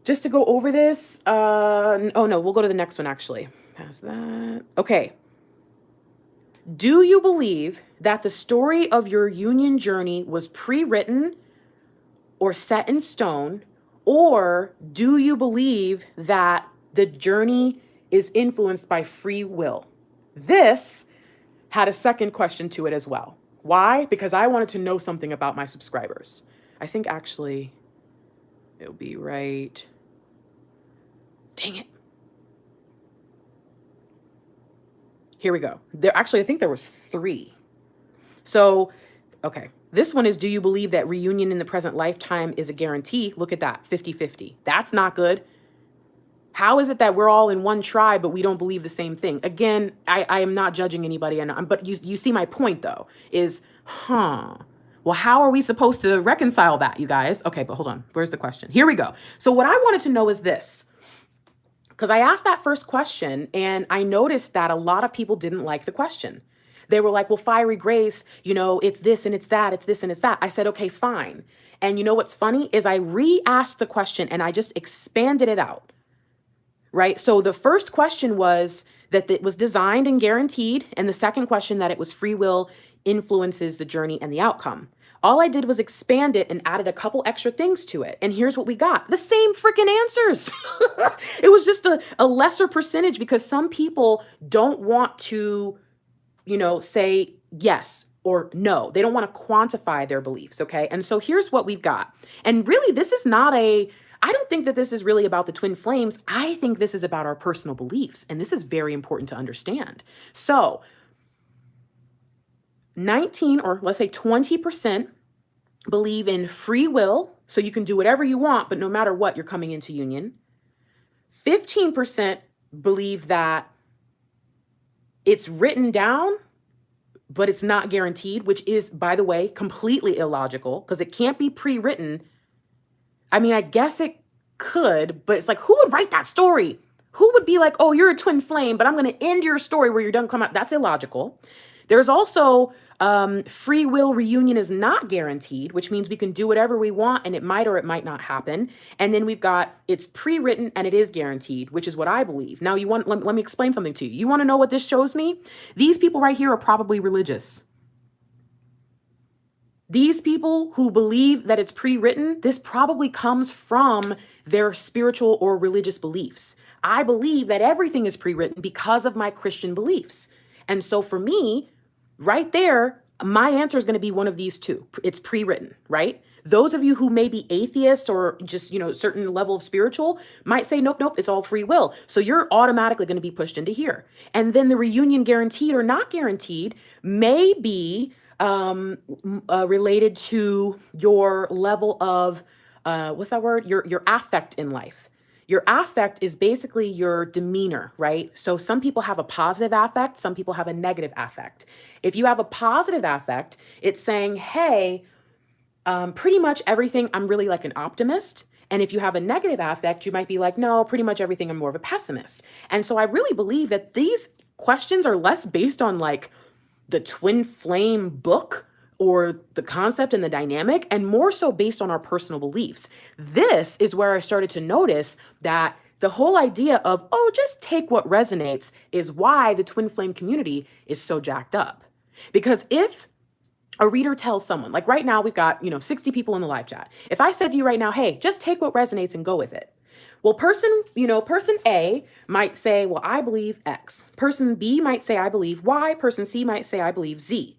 just to go over this, oh no, we'll go to the next one actually. Past that. Okay. Do you believe that the story of your union journey was pre-written or set in stone, or do you believe that the journey is influenced by free will? This had a second question to it as well. Why? Because I wanted to know something about my subscribers. I think actually it'll be right. Dang it. Here we go. I think there was 3. So, okay. This one is, do you believe that reunion in the present lifetime is a guarantee? Look at that, 50-50. That's not good. How is it that we're all in one tribe, but we don't believe the same thing? Again, I am not judging anybody, but you see my point though, is, well, how are we supposed to reconcile that, you guys? Okay, but hold on, where's the question? Here we go. So what I wanted to know is this, because I asked that first question and I noticed that a lot of people didn't like the question. They were like, well, fiery grace, it's this and it's that, it's this and it's that. I said, okay, fine. And you know what's funny is I re-asked the question and I just expanded it out. Right? So the first question was that it was designed and guaranteed. And the second question, that it was free will influences the journey and the outcome. All I did was expand it and added a couple extra things to it. And here's what we got. The same freaking answers. It was just a lesser percentage because some people don't want to, say yes or no. They don't want to quantify their beliefs. Okay. And so here's what we've got. And really, this is not I don't think that this is really about the twin flames. I think this is about our personal beliefs. And this is very important to understand. So 19, or let's say 20% believe in free will. So you can do whatever you want, but no matter what, you're coming into union. 15% believe that it's written down, but it's not guaranteed, which is, by the way, completely illogical because it can't be pre-written. I mean, I guess it could, but it's like, who would write that story? Who would be like, oh, you're a twin flame, but I'm going to end your story where you don't come out? That's illogical. There's also free will reunion is not guaranteed, which means we can do whatever we want and it might or it might not happen. And then we've got it's pre-written and it is guaranteed, which is what I believe. Now let me explain something to you. You want to know what this shows me? These people right here are probably religious. These people who believe that it's pre-written, this probably comes from their spiritual or religious beliefs. I believe that everything is pre-written because of my Christian beliefs. And so for me, right there, my answer is going to be one of these two. It's pre-written, right? Those of you who may be atheists or just, certain level of spiritual might say, nope, it's all free will. So you're automatically going to be pushed into here. And then the reunion guaranteed or not guaranteed may be related to your level of, what's that word? Your affect in life. Your affect is basically your demeanor, right? So some people have a positive affect, some people have a negative affect. If you have a positive affect, it's saying, hey, pretty much everything, I'm really like an optimist. And if you have a negative affect, you might be like, no, pretty much everything, I'm more of a pessimist. And so I really believe that these questions are less based on like the twin flame book or the concept and the dynamic, and more so based on our personal beliefs. This is where I started to notice that the whole idea of, oh, just take what resonates is why the twin flame community is so jacked up. Because if a reader tells someone, like right now we've got, 60 people in the live chat. If I said to you right now, hey, just take what resonates and go with it. Well, person A might say, well, I believe X. Person B might say, I believe Y. Person C might say, I believe Z.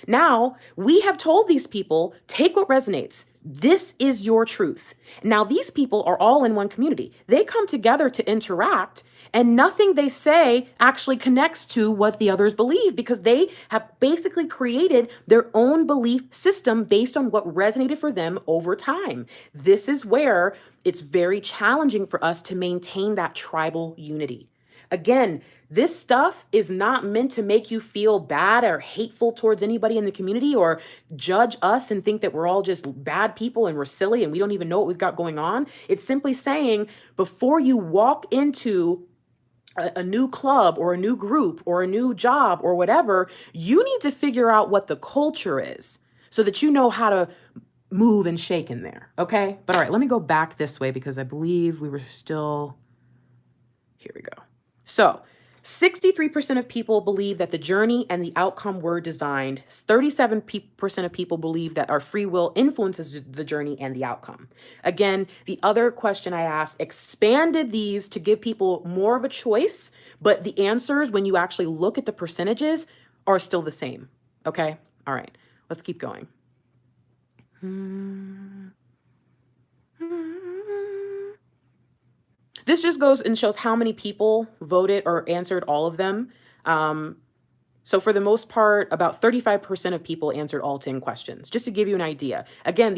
Now, we have told these people, take what resonates. This is your truth. Now, these people are all in one community. They come together to interact, and nothing they say actually connects to what the others believe because they have basically created their own belief system based on what resonated for them over time. This is where it's very challenging for us to maintain that tribal unity. Again, this stuff is not meant to make you feel bad or hateful towards anybody in the community or judge us and think that we're all just bad people and we're silly and we don't even know what we've got going on. It's simply saying before you walk into a new club or a new group or a new job or whatever, you need to figure out what the culture is so that you know how to move and shake in there. Okay. But all right, let me go back this way because I believe we were still, here we go. So 63% of people believe that the journey and the outcome were designed. 37% of people believe that our free will influences the journey and the outcome. Again, the other question I asked expanded these to give people more of a choice, but the answers, when you actually look at the percentages, are still the same. Okay? All right. Let's keep going. This just goes and shows how many people voted or answered all of them. So for the most part, about 35% of people answered all 10 questions, just to give you an idea. Again,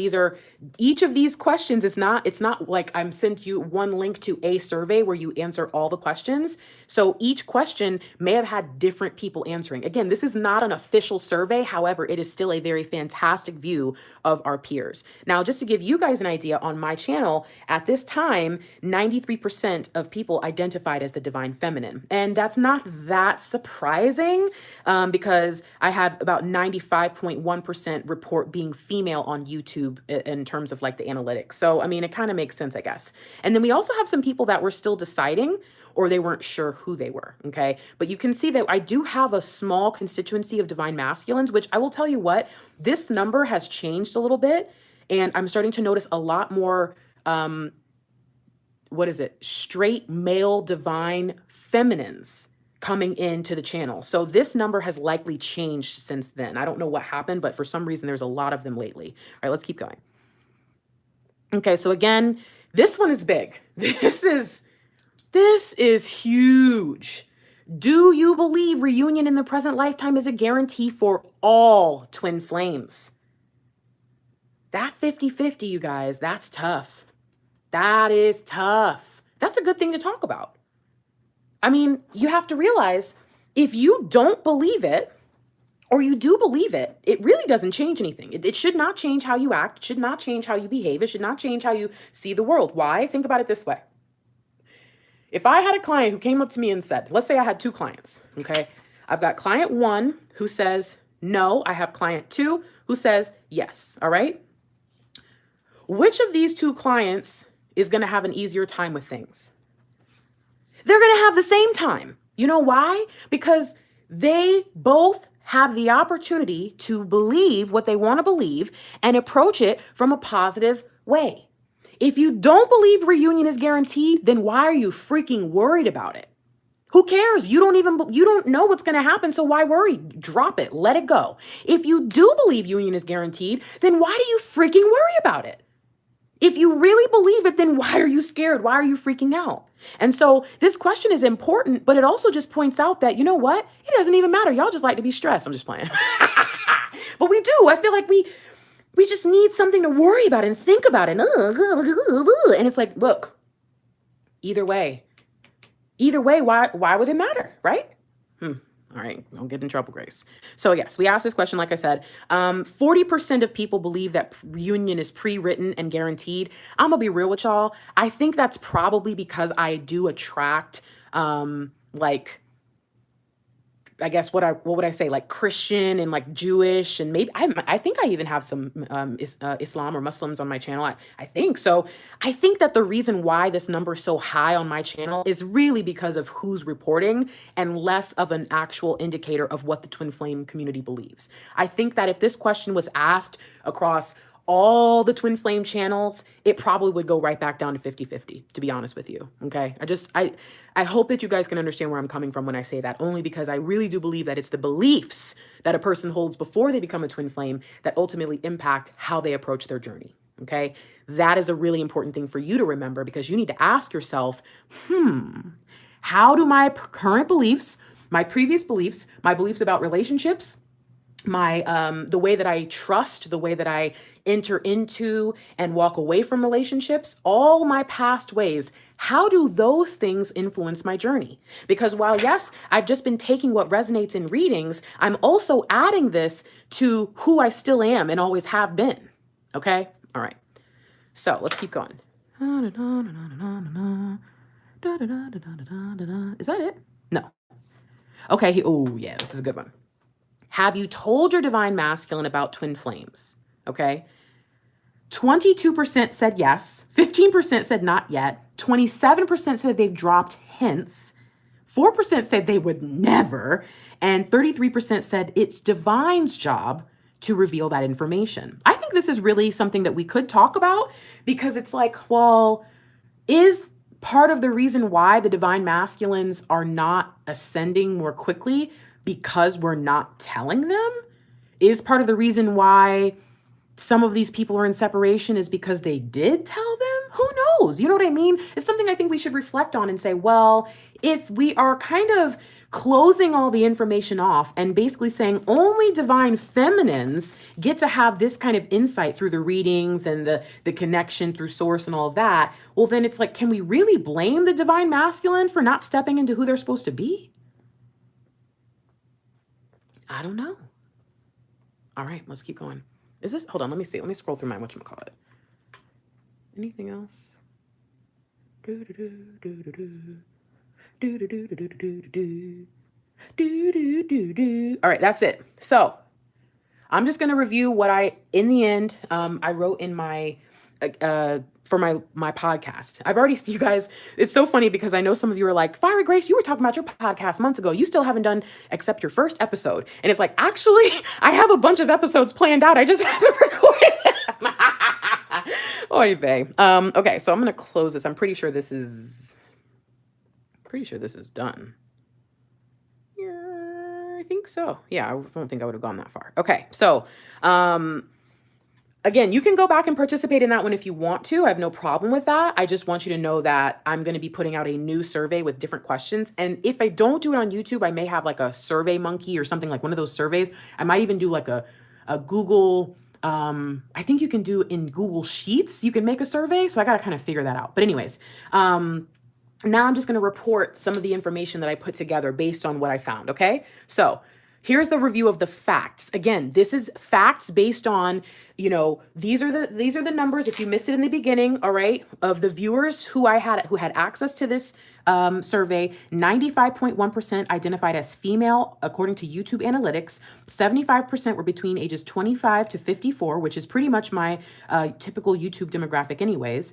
each of these questions it's not like I'm sent you one link to a survey where you answer all the questions. So each question may have had different people answering. Again, this is not an official survey. However, it is still a very fantastic view of our peers. Now, just to give you guys an idea on my channel, at this time, 93% of people identified as the divine feminine. And that's not that surprising. Because I have about 95.1% report being female on YouTube in terms of like the analytics. So, I mean, it kind of makes sense, I guess. And then we also have some people that were still deciding or they weren't sure who they were, okay? But you can see that I do have a small constituency of divine masculines, which I will tell you what, this number has changed a little bit. And I'm starting to notice a lot more, straight male divine feminines coming into the channel. So this number has likely changed since then. I don't know what happened, but for some reason, there's a lot of them lately. All right, let's keep going. Okay, so again, this one is big. This is huge. Do you believe reunion in the present lifetime is a guarantee for all twin flames? That 50-50, you guys, that's tough. That is tough. That's a good thing to talk about. I mean, you have to realize if you don't believe it or you do believe it, it really doesn't change anything. It should not change how you act. It should not change how you behave. It should not change how you see the world. Why? Think about it this way. If I had a client who came up to me and said, let's say I had 2 clients, okay? I've got client 1 who says no. I have client 2 who says yes, all right? Which of these 2 clients is going to have an easier time with things? They're going to have the same time. You know why? Because they both have the opportunity to believe what they want to believe and approach it from a positive way. If you don't believe reunion is guaranteed, then why are you freaking worried about it? Who cares? You don't know what's going to happen, so why worry? Drop it. Let it go. If you do believe union is guaranteed, then why do you freaking worry about it? If you really believe it, then why are you scared? Why are you freaking out? And so this question is important, but it also just points out that, you know what? It doesn't even matter. Y'all just like to be stressed. I'm just playing. But we do. I feel like we just need something to worry about and think about it. And it's like, look, either way, why would it matter, right? All right, don't get in trouble, Grace. So yes, we asked this question, like I said, 40% of people believe that reunion is pre-written and guaranteed. I'm gonna be real with y'all. I think that's probably because I do attract, like, I guess what would I say, like Christian and like Jewish, and maybe I think I even have some Islam or Muslims on my channel. I think so. I think that the reason why this number is so high on my channel is really because of who's reporting and less of an actual indicator of what the twin flame community believes. I think that if this question was asked across all the twin flame channels, it probably would go right back down to 50-50, to be honest with you. Okay. I hope that you guys can understand where I'm coming from when I say that, only because I really do believe that it's the beliefs that a person holds before they become a twin flame that ultimately impact how they approach their journey. Okay. That is a really important thing for you to remember, because you need to ask yourself, how do my current beliefs, my previous beliefs, my beliefs about relationships, the way that I trust, the way that I enter into and walk away from relationships, all my past ways, how do those things influence my journey? Because while, yes, I've just been taking what resonates in readings, I'm also adding this to who I still am and always have been. Okay? All right. So let's keep going. Is that it? No. Okay. Oh, yeah, this is a good one. Have you told your divine masculine about twin flames? Okay. 22% said yes. 15% said not yet. 27% said they've dropped hints. 4% said they would never. And 33% said it's divine's job to reveal that information. I think this is really something that we could talk about, because it's like, well, is part of the reason why the divine masculines are not ascending more quickly because we're not telling them? Is part of the reason why some of these people are in separation is because they did tell them? Who knows? You know what I mean? It's something I think we should reflect on and say, well, if we are kind of closing all the information off and basically saying only divine feminines get to have this kind of insight through the readings and the connection through source and all of that, well, then it's like, can we really blame the divine masculine for not stepping into who they're supposed to be? I don't know. All right, let's keep going. Is this, hold on, let me see. Let me scroll through my whatchamacallit. Anything else? All right, that's it. So I'm just going to review what in the end, I wrote in my, for my podcast. I've already, you guys, it's so funny because I know some of you are like, Fiery Grace, you were talking about your podcast months ago. You still haven't done except your first episode. And it's like, actually, I have a bunch of episodes planned out. I just haven't recorded them. Oy vey. Okay, so I'm going to close this. I'm pretty sure this is done. Yeah, I think so. Yeah, I don't think I would have gone that far. Okay, so, again, you can go back and participate in that one if you want to. I have no problem with that. I just want you to know that I'm going to be putting out a new survey with different questions. And if I don't do it on YouTube, I may have like a Survey Monkey or something, like one of those surveys. I might even do like a Google, I think you can do in Google Sheets, you can make a survey. So I got to kind of figure that out. But anyways, now I'm just going to report some of the information that I put together based on what I found. Okay. So Here's the review of the facts. Again, this is facts based on, these are the numbers. If you missed it in the beginning, all right, of the viewers who had access to this survey, 95.1% identified as female according to YouTube analytics. 75% were between ages 25 to 54, which is pretty much my typical YouTube demographic anyways.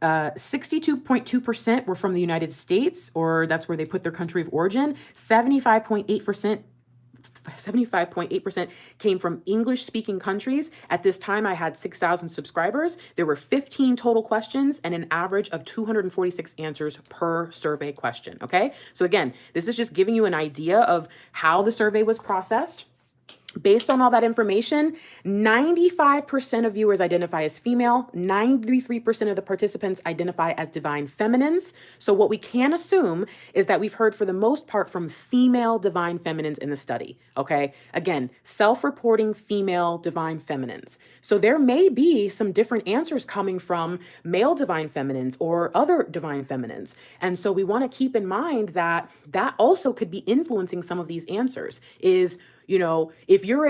62.2% were from the United States, or that's where they put their country of origin. 75.8% came from English-speaking countries. At this time, I had 6,000 subscribers. There were 15 total questions and an average of 246 answers per survey question, okay? So again, this is just giving you an idea of how the survey was processed. Based on all that information, 95% of viewers identify as female, 93% of the participants identify as divine feminines. So what we can assume is that we've heard for the most part from female divine feminines in the study, okay? Again, self-reporting female divine feminines. So there may be some different answers coming from male divine feminines or other divine feminines. And so we want to keep in mind that that also could be influencing some of these answers is, if you're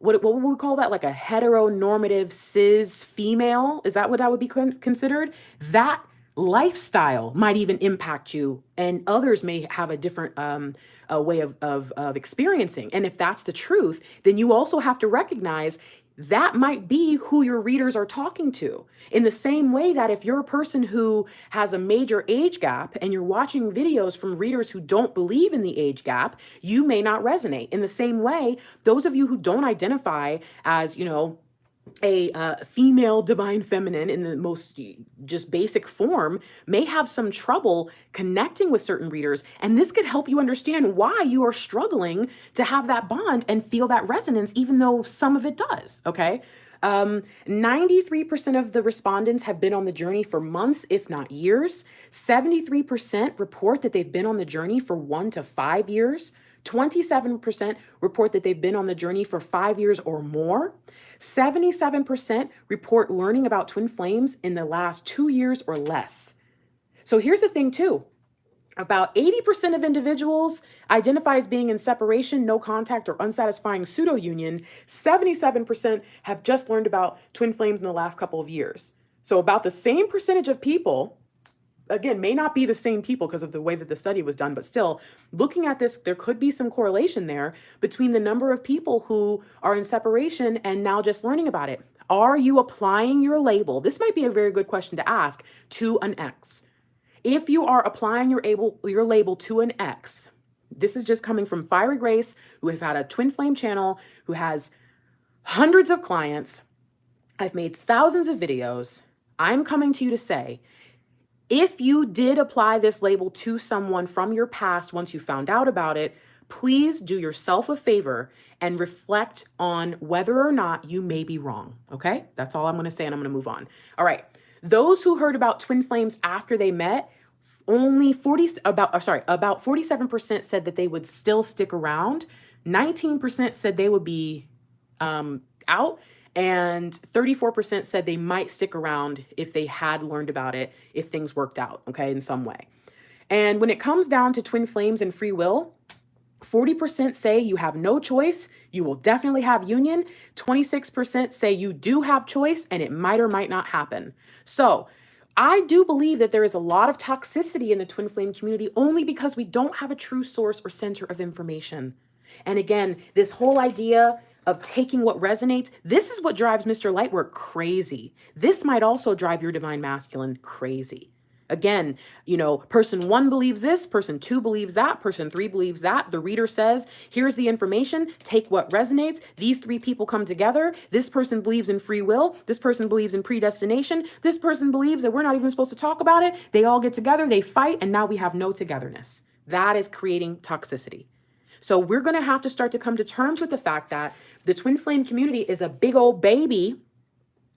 what would we call that? Like a heteronormative cis female, is that what that would be considered? That lifestyle might even impact you, and others may have a different a way of experiencing. And if that's the truth, then you also have to recognize that might be who your readers are talking to. In the same way that if you're a person who has a major age gap and you're watching videos from readers who don't believe in the age gap, you may not resonate. In the same way, those of you who don't identify as, a female divine feminine in the most just basic form may have some trouble connecting with certain readers. And this could help you understand why you are struggling to have that bond and feel that resonance, even though some of it does. Okay. 93% of the respondents have been on the journey for months, if not years. 73% report that they've been on the journey for 1 to 5 years. 27% report that they've been on the journey for 5 years or more. 77% report learning about twin flames in the last 2 years or less. So here's the thing too. About 80% of individuals identify as being in separation, no contact, or unsatisfying pseudo-union. 77% have just learned about twin flames in the last couple of years. So about the same percentage of people, again, may not be the same people because of the way that the study was done, but still, looking at this, there could be some correlation there between the number of people who are in separation and now just learning about it. Are you applying your label? This might be a very good question to ask to an ex. If you are applying your label to an ex, this is just coming from Fiery Grace, who has had a twin flame channel, who has hundreds of clients. I've made thousands of videos. I'm coming to you to say, if you did apply this label to someone from your past once you found out about it, please do yourself a favor and reflect on whether or not you may be wrong. Okay? That's all I'm going to say, and I'm going to move on. All right. Those who heard about twin flames after they met, about 47% said that they would still stick around. 19% said they would be out. And 34% said they might stick around if they had learned about it, if things worked out, okay, in some way. And when it comes down to twin flames and free will, 40% say you have no choice, you will definitely have union. 26% say you do have choice and it might or might not happen. So I do believe that there is a lot of toxicity in the twin flame community only because we don't have a true source or center of information. And again, this whole idea of taking what resonates, this is what drives Mr. Lightwork crazy. This might also drive your divine masculine crazy. Again, person 1 believes this, person 2 believes that, person 3 believes that. The reader says, here's the information, take what resonates. These 3 people come together. This person believes in free will. This person believes in predestination. This person believes that we're not even supposed to talk about it. They all get together, they fight, and now we have no togetherness. That is creating toxicity. So we're going to have to start to come to terms with the fact that the twin flame community is a big old baby.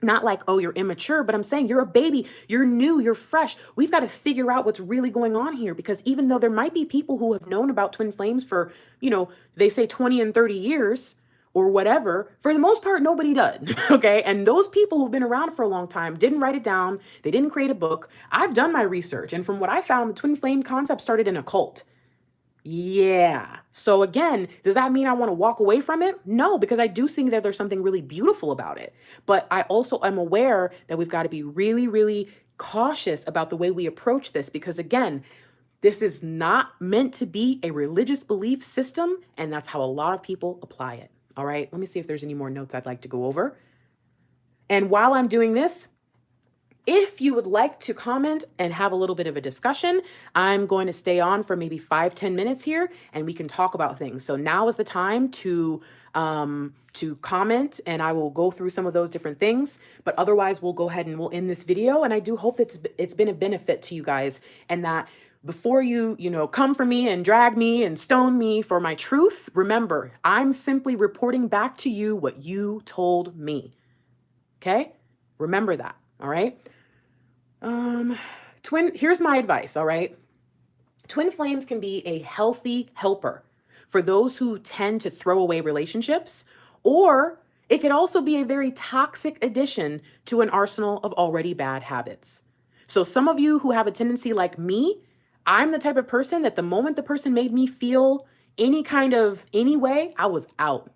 Not like, oh, you're immature, but I'm saying you're a baby, you're new, you're fresh. We've got to figure out what's really going on here, because even though there might be people who have known about twin flames for, they say 20 and 30 years or whatever, for the most part, nobody does. Okay. And those people who've been around for a long time didn't write it down. They didn't create a book. I've done my research. And from what I found, the twin flame concept started in a cult. Yeah. So again, does that mean I want to walk away from it? No, because I do think that there's something really beautiful about it. But I also am aware that we've got to be really, really cautious about the way we approach this, because again, this is not meant to be a religious belief system, and that's how a lot of people apply it. All right, let me see if there's any more notes I'd like to go over. And while I'm doing this, if you would like to comment and have a little bit of a discussion, I'm going to stay on for maybe 5-10 minutes here and we can talk about things. So now is the time to comment, and I will go through some of those different things. But otherwise, we'll go ahead and we'll end this video. And I do hope that it's been a benefit to you guys, and that before you come for me and drag me and stone me for my truth, remember, I'm simply reporting back to you what you told me. Okay? Remember that. All right? Here's my advice, all right? Twin flames can be a healthy helper for those who tend to throw away relationships, or it could also be a very toxic addition to an arsenal of already bad habits. So some of you who have a tendency like me, I'm the type of person that the moment the person made me feel any way, I was out.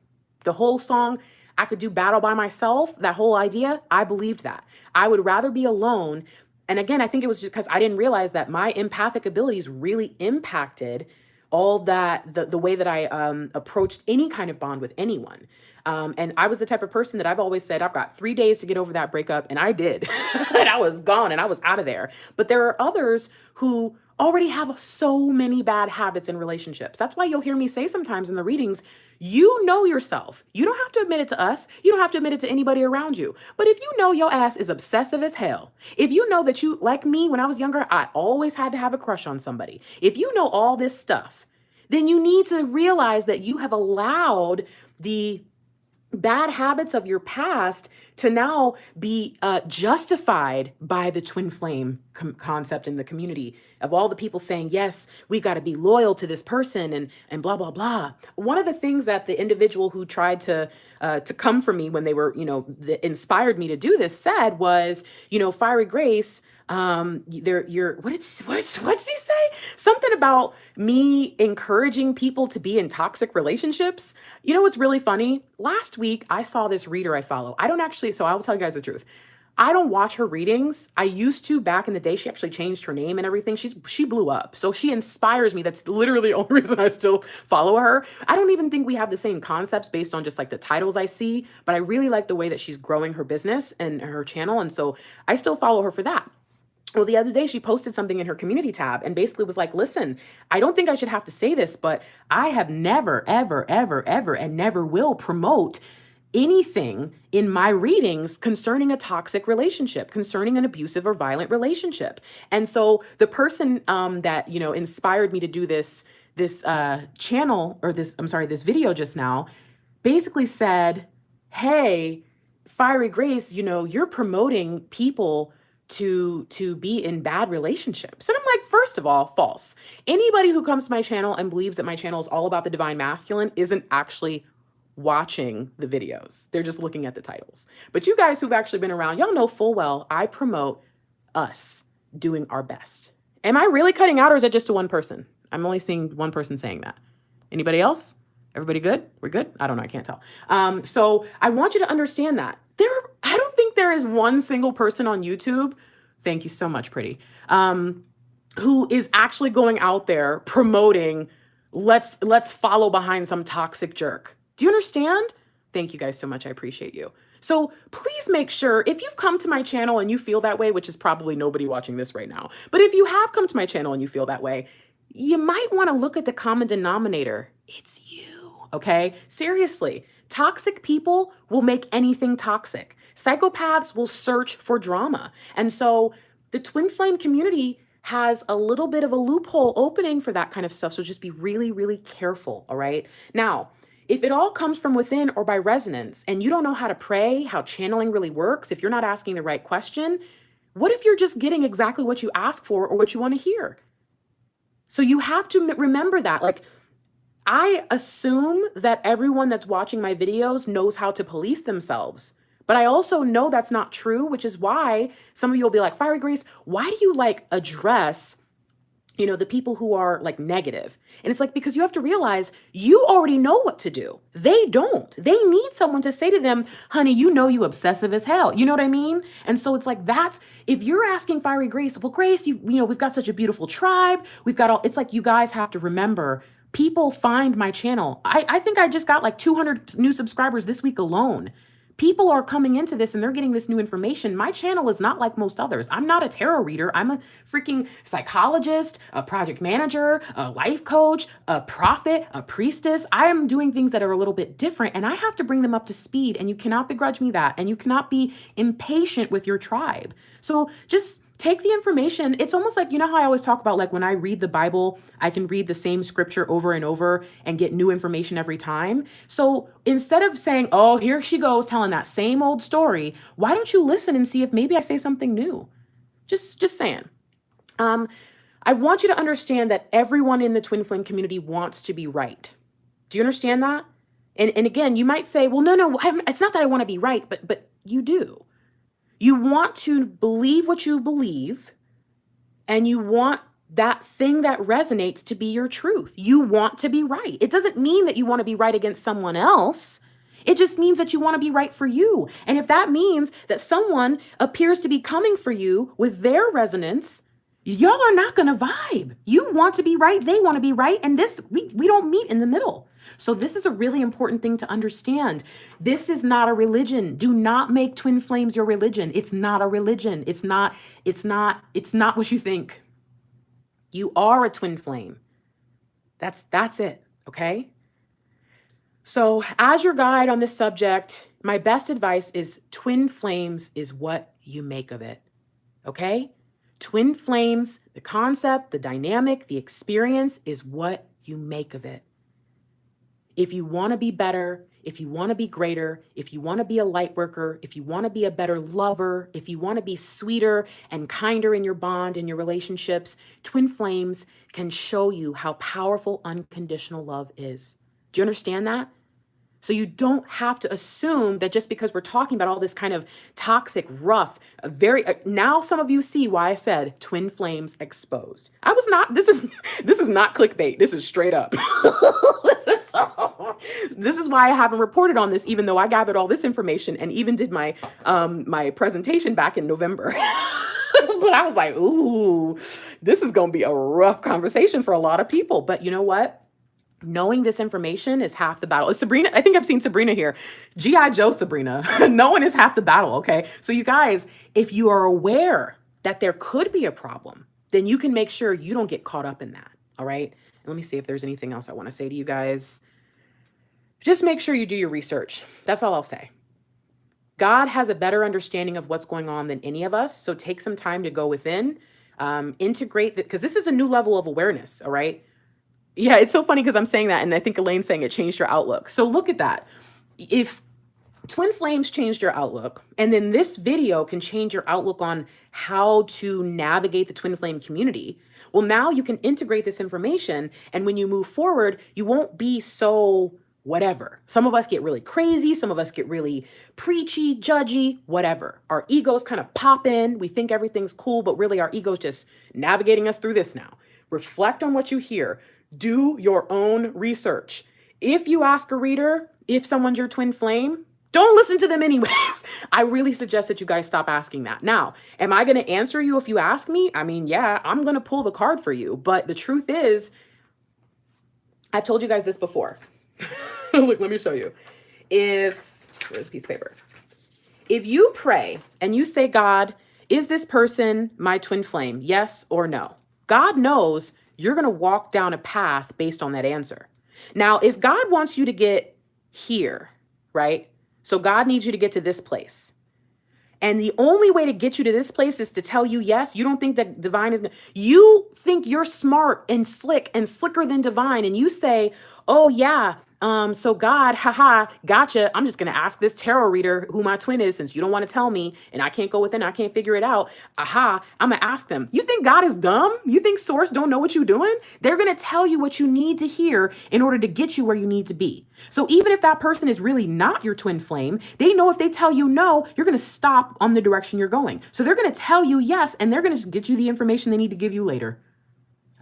The whole song, I could do battle by myself, that whole idea, I believed that. I would rather be alone. And again, I think it was just because I didn't realize that my empathic abilities really impacted all that, the way that I approached any kind of bond with anyone. And I was the type of person that I've always said, I've got 3 days to get over that breakup. And I did. And I was gone and I was out of there. But there are others who already have so many bad habits in relationships. That's why you'll hear me say sometimes in the readings, you know yourself. You don't have to admit it to us. You don't have to admit it to anybody around you. But if you know your ass is obsessive as hell, if you know that you, like me when I was younger, I always had to have a crush on somebody. If you know all this stuff, then you need to realize that you have allowed the bad habits of your past to now be justified by the twin flame concept in the community of all the people saying, yes, we got to be loyal to this person and blah, blah, blah. One of the things that the individual who tried to come for me when they were, that inspired me to do this said was, Fiery Grace, what did he say? Something about me encouraging people to be in toxic relationships. You know what's really funny? Last week, I saw this reader I follow. So I will tell you guys the truth. I don't watch her readings. I used to back in the day. She actually changed her name and everything. She blew up. So she inspires me. That's literally the only reason I still follow her. I don't even think we have the same concepts based on just like the titles I see, but I really like the way that she's growing her business and her channel. And so I still follow her for that. Well, the other day she posted something in her community tab and basically was like, listen, I don't think I should have to say this, but I have never, ever, ever, ever, and never will promote anything in my readings concerning a toxic relationship, concerning an abusive or violent relationship. And so the person that, inspired me to do this channel or this video just now basically said, hey, Fiery Grace, you're promoting people to be in bad relationships. And I'm like, first of all, false. Anybody who comes to my channel and believes that my channel is all about the divine masculine isn't actually watching the videos. They're just looking at the titles. But you guys who've actually been around, y'all know full well I promote us doing our best. Am I really cutting out, or is it just to one person? I'm only seeing one person saying that. Anybody else? Everybody good? We're good? I don't know. I can't tell. So I want you to understand that. I don't think there is one single person on YouTube, thank you so much, Pretty, who is actually going out there promoting, let's follow behind some toxic jerk. Do you understand? Thank you guys so much. I appreciate you. So please make sure, if you've come to my channel and you feel that way, which is probably nobody watching this right now, but if you have come to my channel and you feel that way, you might want to look at the common denominator. It's you, okay? Seriously, toxic people will make anything toxic. Psychopaths will search for drama. And so the twin flame community has a little bit of a loophole opening for that kind of stuff. So just be really, really careful, all right? Now, if it all comes from within or by resonance and you don't know how to pray, how channeling really works, if you're not asking the right question, what if you're just getting exactly what you ask for or what you want to hear? So you have to remember that. Like, I assume that everyone that's watching my videos knows how to police themselves. But I also know that's not true, which is why some of you will be like, Fiery Grace, why do you address you know, the people who are like negative. And it's like, because you have to realize you already know what to do. They don't. They need someone to say to them, honey, you know, you obsessive as hell. You know what I mean? And so it's like, that's, if you're asking Fiery Grace, well, Grace, you know, we've got such a beautiful tribe. We've got all, it's like, you guys have to remember, people find my channel. I think I just got like 200 new subscribers this week alone. People are coming into this and they're getting this new information. My channel is not like most others. I'm not a tarot reader. I'm a freaking psychologist, a project manager, a life coach, a prophet, a priestess. I am doing things that are a little bit different and I have to bring them up to speed, and you cannot begrudge me that. And you cannot be impatient with your tribe. So just take the information. It's almost like, you know how I always talk about, like, when I read the Bible, I can read the same scripture over and over and get new information every time. So instead of saying, oh, here she goes telling that same old story, why don't you listen and see if maybe I say something new? Just saying. I want you to understand that everyone in the twin flame community wants to be right. Do you understand that? And again, you might say, well, no, it's not that I want to be right, but you do. You want to believe what you believe, and you want that thing that resonates to be your truth. You want to be right. It doesn't mean that you want to be right against someone else. It just means that you want to be right for you. And if that means that someone appears to be coming for you with their resonance, y'all are not going to vibe. You want to be right. They want to be right. And this, we don't meet in the middle. So this is a really important thing to understand. This is not a religion. Do not make twin flames your religion. It's not a religion. It's not what you think. You are a twin flame. That's it. Okay. So as your guide on this subject, my best advice is twin flames is what you make of it. Okay. Twin flames, the concept, the dynamic, the experience is what you make of it. If you want to be better, if you want to be greater, if you want to be a light worker, if you want to be a better lover, if you want to be sweeter and kinder in your bond, in your relationships, twin flames can show you how powerful unconditional love is. Do you understand that? So you don't have to assume that just because we're talking about all this kind of toxic, rough, now some of you see why I said twin flames exposed. This is not clickbait. This is straight up. This is why I haven't reported on this, even though I gathered all this information and even did my presentation back in November. But I was like, ooh, this is going to be a rough conversation for a lot of people. But you know what? Knowing this information is half the battle. Sabrina, I think I've seen Sabrina here. G.I. Joe Sabrina. Knowing is half the battle, okay? So you guys, if you are aware that there could be a problem, then you can make sure you don't get caught up in that, all right? Let me see if there's anything else I want to say to you guys. Just make sure you do your research. That's all I'll say. God has a better understanding of what's going on than any of us, so take some time to go within, integrate that, because this is a new level of awareness, all right? Yeah, it's so funny because I'm saying that, and I think Elaine's saying it changed your outlook. So look at that. If twin flames changed your outlook, and then this video can change your outlook on how to navigate the twin flame community, well, now you can integrate this information, and when you move forward, you won't be so whatever. Some of us get really crazy. Some of us get really preachy, judgy, whatever. Our egos kind of pop in. We think everything's cool, but really our ego's just navigating us through this now. Reflect on what you hear. Do your own research. If you ask a reader if someone's your twin flame, don't listen to them anyways. I really suggest that you guys stop asking that. Now, am I going to answer you if you ask me? I mean, yeah, I'm going to pull the card for you. But the truth is, I've told you guys this before. Look, let me show you. Where's a piece of paper? If you pray and you say, God, is this person my twin flame? Yes or no? God knows you're going to walk down a path based on that answer. Now, if God wants you to get here, right? So God needs you to get to this place. And the only way to get you to this place is to tell you yes. You don't think that divine is, you think you're smart and slick and slicker than divine. And you say, oh yeah, so God, haha, gotcha. I'm just going to ask this tarot reader who my twin is, since you don't want to tell me and I can't go within, I can't figure it out. Aha, I'm going to ask them. You think God is dumb? You think source don't know what you're doing? They're going to tell you what you need to hear in order to get you where you need to be. So even if that person is really not your twin flame, they know if they tell you no, you're going to stop on the direction you're going. So they're going to tell you yes, and they're going to just get you the information they need to give you later.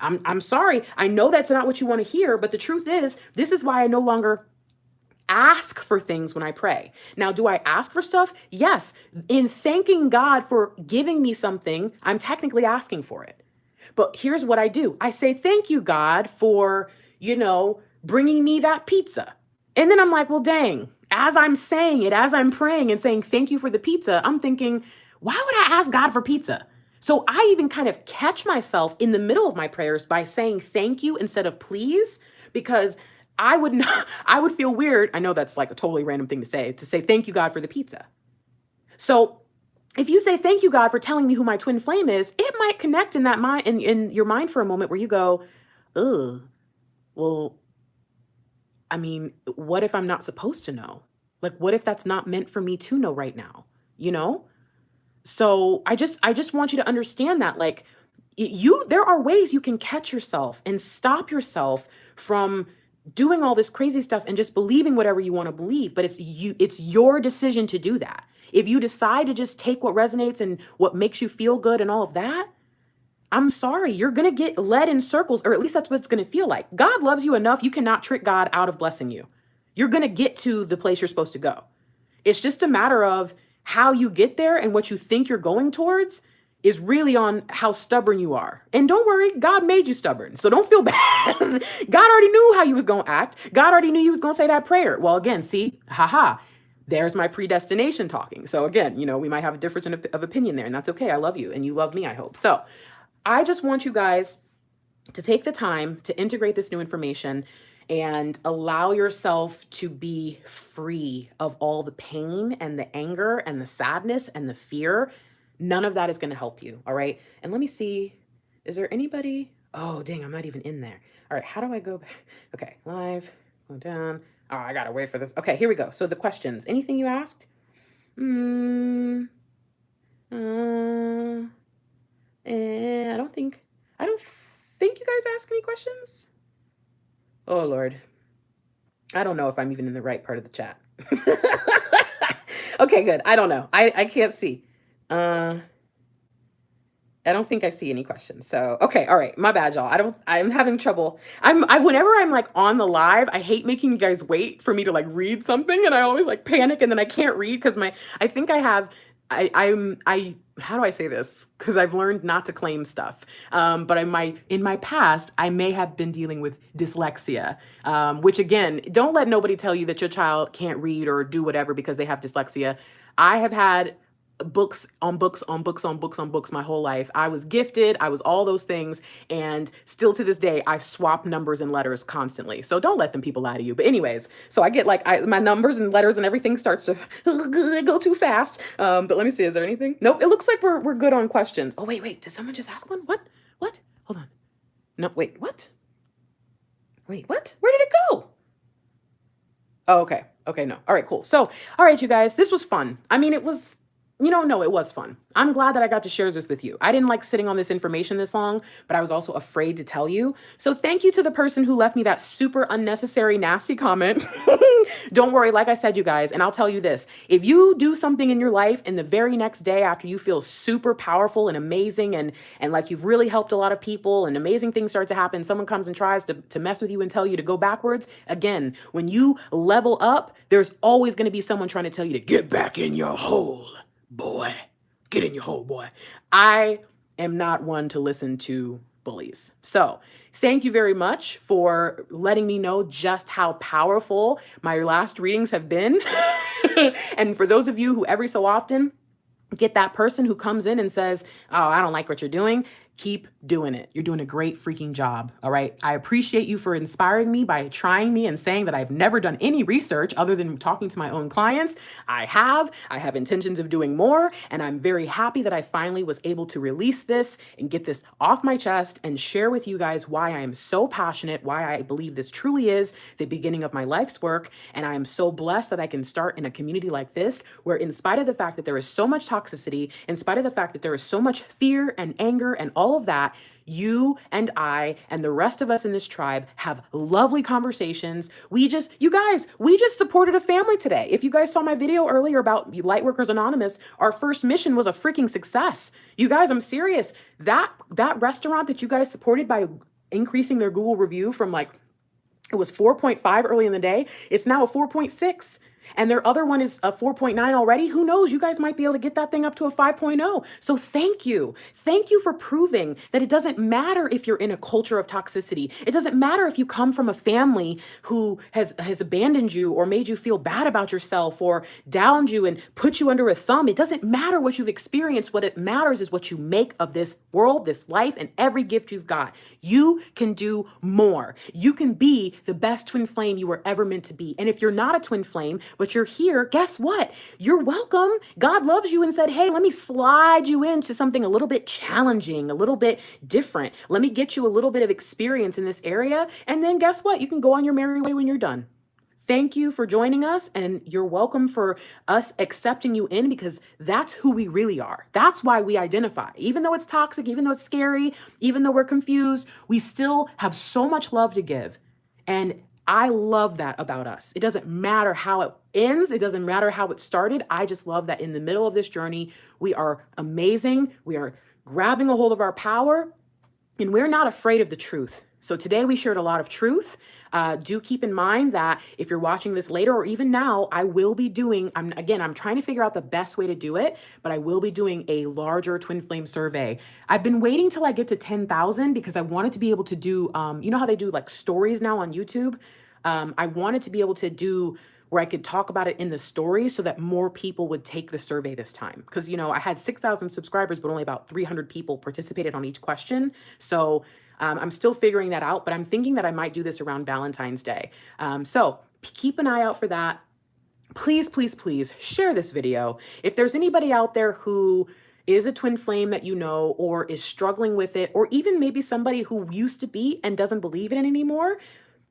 I'm sorry. I know that's not what you want to hear, but the truth is, this is why I no longer ask for things when I pray. Now, do I ask for stuff? Yes. In thanking God for giving me something, I'm technically asking for it. But here's what I do. I say, thank you, God, for, bringing me that pizza. And then I'm like, well, dang, as I'm saying it, as I'm praying and saying, thank you for the pizza, I'm thinking, why would I ask God for pizza? So I even kind of catch myself in the middle of my prayers by saying thank you instead of please, because I would not, I would feel weird. I know that's like a totally random thing to say thank you, God, for the pizza. So if you say thank you, God, for telling me who my twin flame is, it might connect in that mind, in your mind for a moment where you go, ugh, well, I mean, what if I'm not supposed to know? Like, what if that's not meant for me to know right now? You know? So I just want you to understand that, like, there are ways you can catch yourself and stop yourself from doing all this crazy stuff and just believing whatever you want to believe, but it's your decision to do that. If you decide to just take what resonates and what makes you feel good and all of that, I'm sorry, you're going to get led in circles, or at least that's what it's going to feel like. God loves you enough. You cannot trick God out of blessing you. You're going to get to the place you're supposed to go. It's just a matter of how you get there, and what you think you're going towards is really on how stubborn you are. And don't worry, God made you stubborn. So don't feel bad. God already knew how you was going to act. God already knew you was going to say that prayer. Well, again, see, haha, there's my predestination talking. So again, we might have a difference of opinion there, and that's okay. I love you, and you love me, I hope. So I just want you guys to take the time to integrate this new information and allow yourself to be free of all the pain and the anger and the sadness and the fear. None of that is going to help you. All right. And let me see. Is there anybody? Oh, dang, I'm not even in there. All right. How do I go back? Okay. Live. Go down. Oh, I got to wait for this. Okay. Here we go. So the questions. Anything you asked? I don't think you guys asked any questions. Oh, Lord. I don't know if I'm even in the right part of the chat. Okay, good. I don't know. I can't see. I don't think I see any questions. So, okay. All right. My bad, y'all. I'm having trouble. Whenever I'm like on the live, I hate making you guys wait for me to like read something, and I always like panic, and then I can't read because how do I say this? Because I've learned not to claim stuff. But in my past, I may have been dealing with dyslexia, which again, don't let nobody tell you that your child can't read or do whatever because they have dyslexia. I have had books on books on books on books on books my whole life. I was gifted. I was all those things. And still to this day, I swap numbers and letters constantly. So don't let them people lie to you. But anyways, so I get my numbers and letters and everything starts to go too fast. But let me see. Is there anything? Nope. It looks like we're good on questions. Oh, wait. Did someone just ask one? What? Hold on. No, wait, what? Wait, what? Where did it go? Oh, okay. Okay, no. All right, cool. So, all right, you guys, this was fun. I mean, it was no, it was fun. I'm glad that I got to share this with you. I didn't like sitting on this information this long, but I was also afraid to tell you. So thank you to the person who left me that super unnecessary, nasty comment. Don't worry, like I said, you guys, and I'll tell you this. If you do something in your life and the very next day after you feel super powerful and amazing and like you've really helped a lot of people and amazing things start to happen, someone comes and tries to mess with you and tell you to go backwards. Again, when you level up, there's always going to be someone trying to tell you to get back in your hole. Boy, get in your hole, boy. I am not one to listen to bullies. So thank you very much for letting me know just how powerful my last readings have been. And for those of you who every so often get that person who comes in and says, oh, I don't like what you're doing, keep doing it. You're doing a great freaking job. All right. I appreciate you for inspiring me by trying me and saying that I've never done any research other than talking to my own clients. I have intentions of doing more. And I'm very happy that I finally was able to release this and get this off my chest and share with you guys why I am so passionate, why I believe this truly is the beginning of my life's work. And I am so blessed that I can start in a community like this, where in spite of the fact that there is so much toxicity, in spite of the fact that there is so much fear and anger and all all of that, you and I and the rest of us in this tribe have lovely conversations. You guys, we just supported a family today. If you guys saw my video earlier about Lightworkers Anonymous, our first mission was a freaking success. You guys, I'm serious. That restaurant that you guys supported by increasing their Google review from like, it was 4.5 early in the day, it's now a 4.6. And their other one is a 4.9 already. Who knows? You guys might be able to get that thing up to a 5.0. So thank you. Thank you for proving that it doesn't matter if you're in a culture of toxicity. It doesn't matter if you come from a family who has abandoned you or made you feel bad about yourself or downed you and put you under a thumb. It doesn't matter what you've experienced. What it matters is what you make of this world, this life, and every gift you've got. You can do more. You can be the best twin flame you were ever meant to be. And if you're not a twin flame, but you're here, guess what? You're welcome. God loves you and said, hey, let me slide you into something a little bit challenging, a little bit different. Let me get you a little bit of experience in this area. And then guess what? You can go on your merry way when you're done. Thank you for joining us, and you're welcome for us accepting you in, because that's who we really are. That's why we identify. Even though it's toxic, even though it's scary, even though we're confused, we still have so much love to give. And I love that about us. It doesn't matter how it ends. It doesn't matter how it started. I just love that in the middle of this journey, we are amazing. We are grabbing a hold of our power, and we're not afraid of the truth. So today we shared a lot of truth. Do keep in mind that if you're watching this later or even now, I will be doing, I'm trying to figure out the best way to do it, but I will be doing a larger twin flame survey. I've been waiting till I get to 10,000 because I wanted to be able to do, you know how they do like stories now on YouTube? I wanted to be able to do where I could talk about it in the stories so that more people would take the survey this time. Because, you know, I had 6,000 subscribers, but only about 300 people participated on each question. So I'm still figuring that out, but I'm thinking that I might do this around Valentine's Day. So keep an eye out for that. Please, please, please share this video. If there's anybody out there who is a twin flame that you know, or is struggling with it, or even maybe somebody who used to be and doesn't believe in it anymore,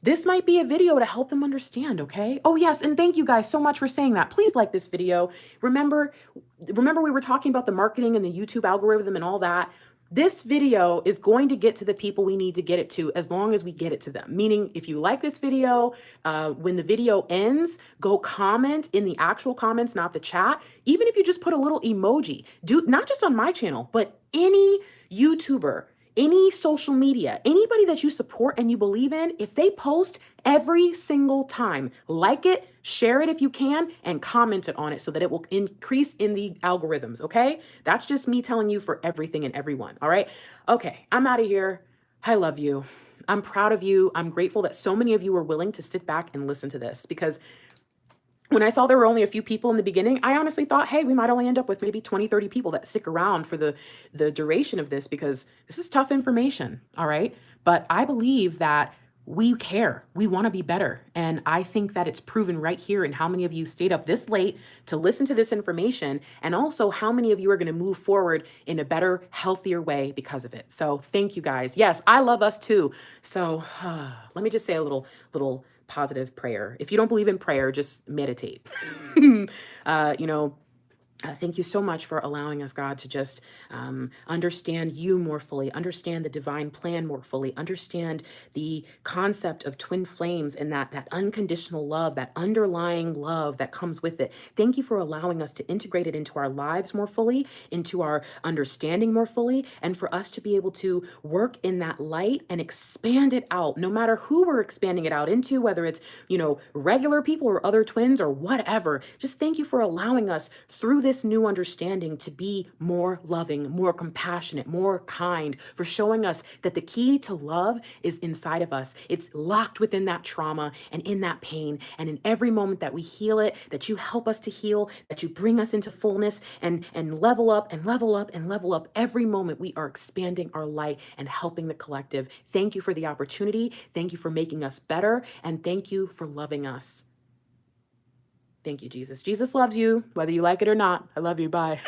this might be a video to help them understand, okay? Oh yes, and thank you guys so much for saying that. Please like this video. Remember we were talking about the marketing and the YouTube algorithm and all that. This video is going to get to the people we need to get it to as long as we get it to them. Meaning, if you like this video, when the video ends, go comment in the actual comments, not the chat. Even if you just put a little emoji, not just on my channel, but any YouTuber, any social media, anybody that you support and you believe in, if they post every single time, like it, share it if you can, and comment it on it so that it will increase in the algorithms, okay? That's just me telling you for everything and everyone, all right? Okay, I'm out of here. I love you. I'm proud of you. I'm grateful that so many of you were willing to sit back and listen to this, because when I saw there were only a few people in the beginning, I honestly thought, hey, we might only end up with maybe 20, 30 people that stick around for the duration of this, because this is tough information, all right? But I believe that we care. We want to be better. And I think that it's proven right here in how many of you stayed up this late to listen to this information, and also how many of you are going to move forward in a better, healthier way because of it. So thank you guys. Yes, I love us too. So let me just say a little positive prayer. If you don't believe in prayer, just meditate. Thank you so much for allowing us, God, to just understand you more fully, understand the divine plan more fully, understand the concept of twin flames and that unconditional love, that underlying love that comes with it. Thank you for allowing us to integrate it into our lives more fully, into our understanding more fully, and for us to be able to work in that light and expand it out, no matter who we're expanding it out into, whether it's, regular people or other twins or whatever. Just thank you for allowing us through this new understanding to be more loving, more compassionate, more kind, for showing us that the key to love is inside of us. It's locked within that trauma and in that pain. And in every moment that we heal it, that you help us to heal, that you bring us into fullness and level up and level up and level up. Every moment we are expanding our light and helping the collective. Thank you for the opportunity. Thank you for making us better. And thank you for loving us. Thank you, Jesus. Jesus loves you, whether you like it or not. I love you. Bye.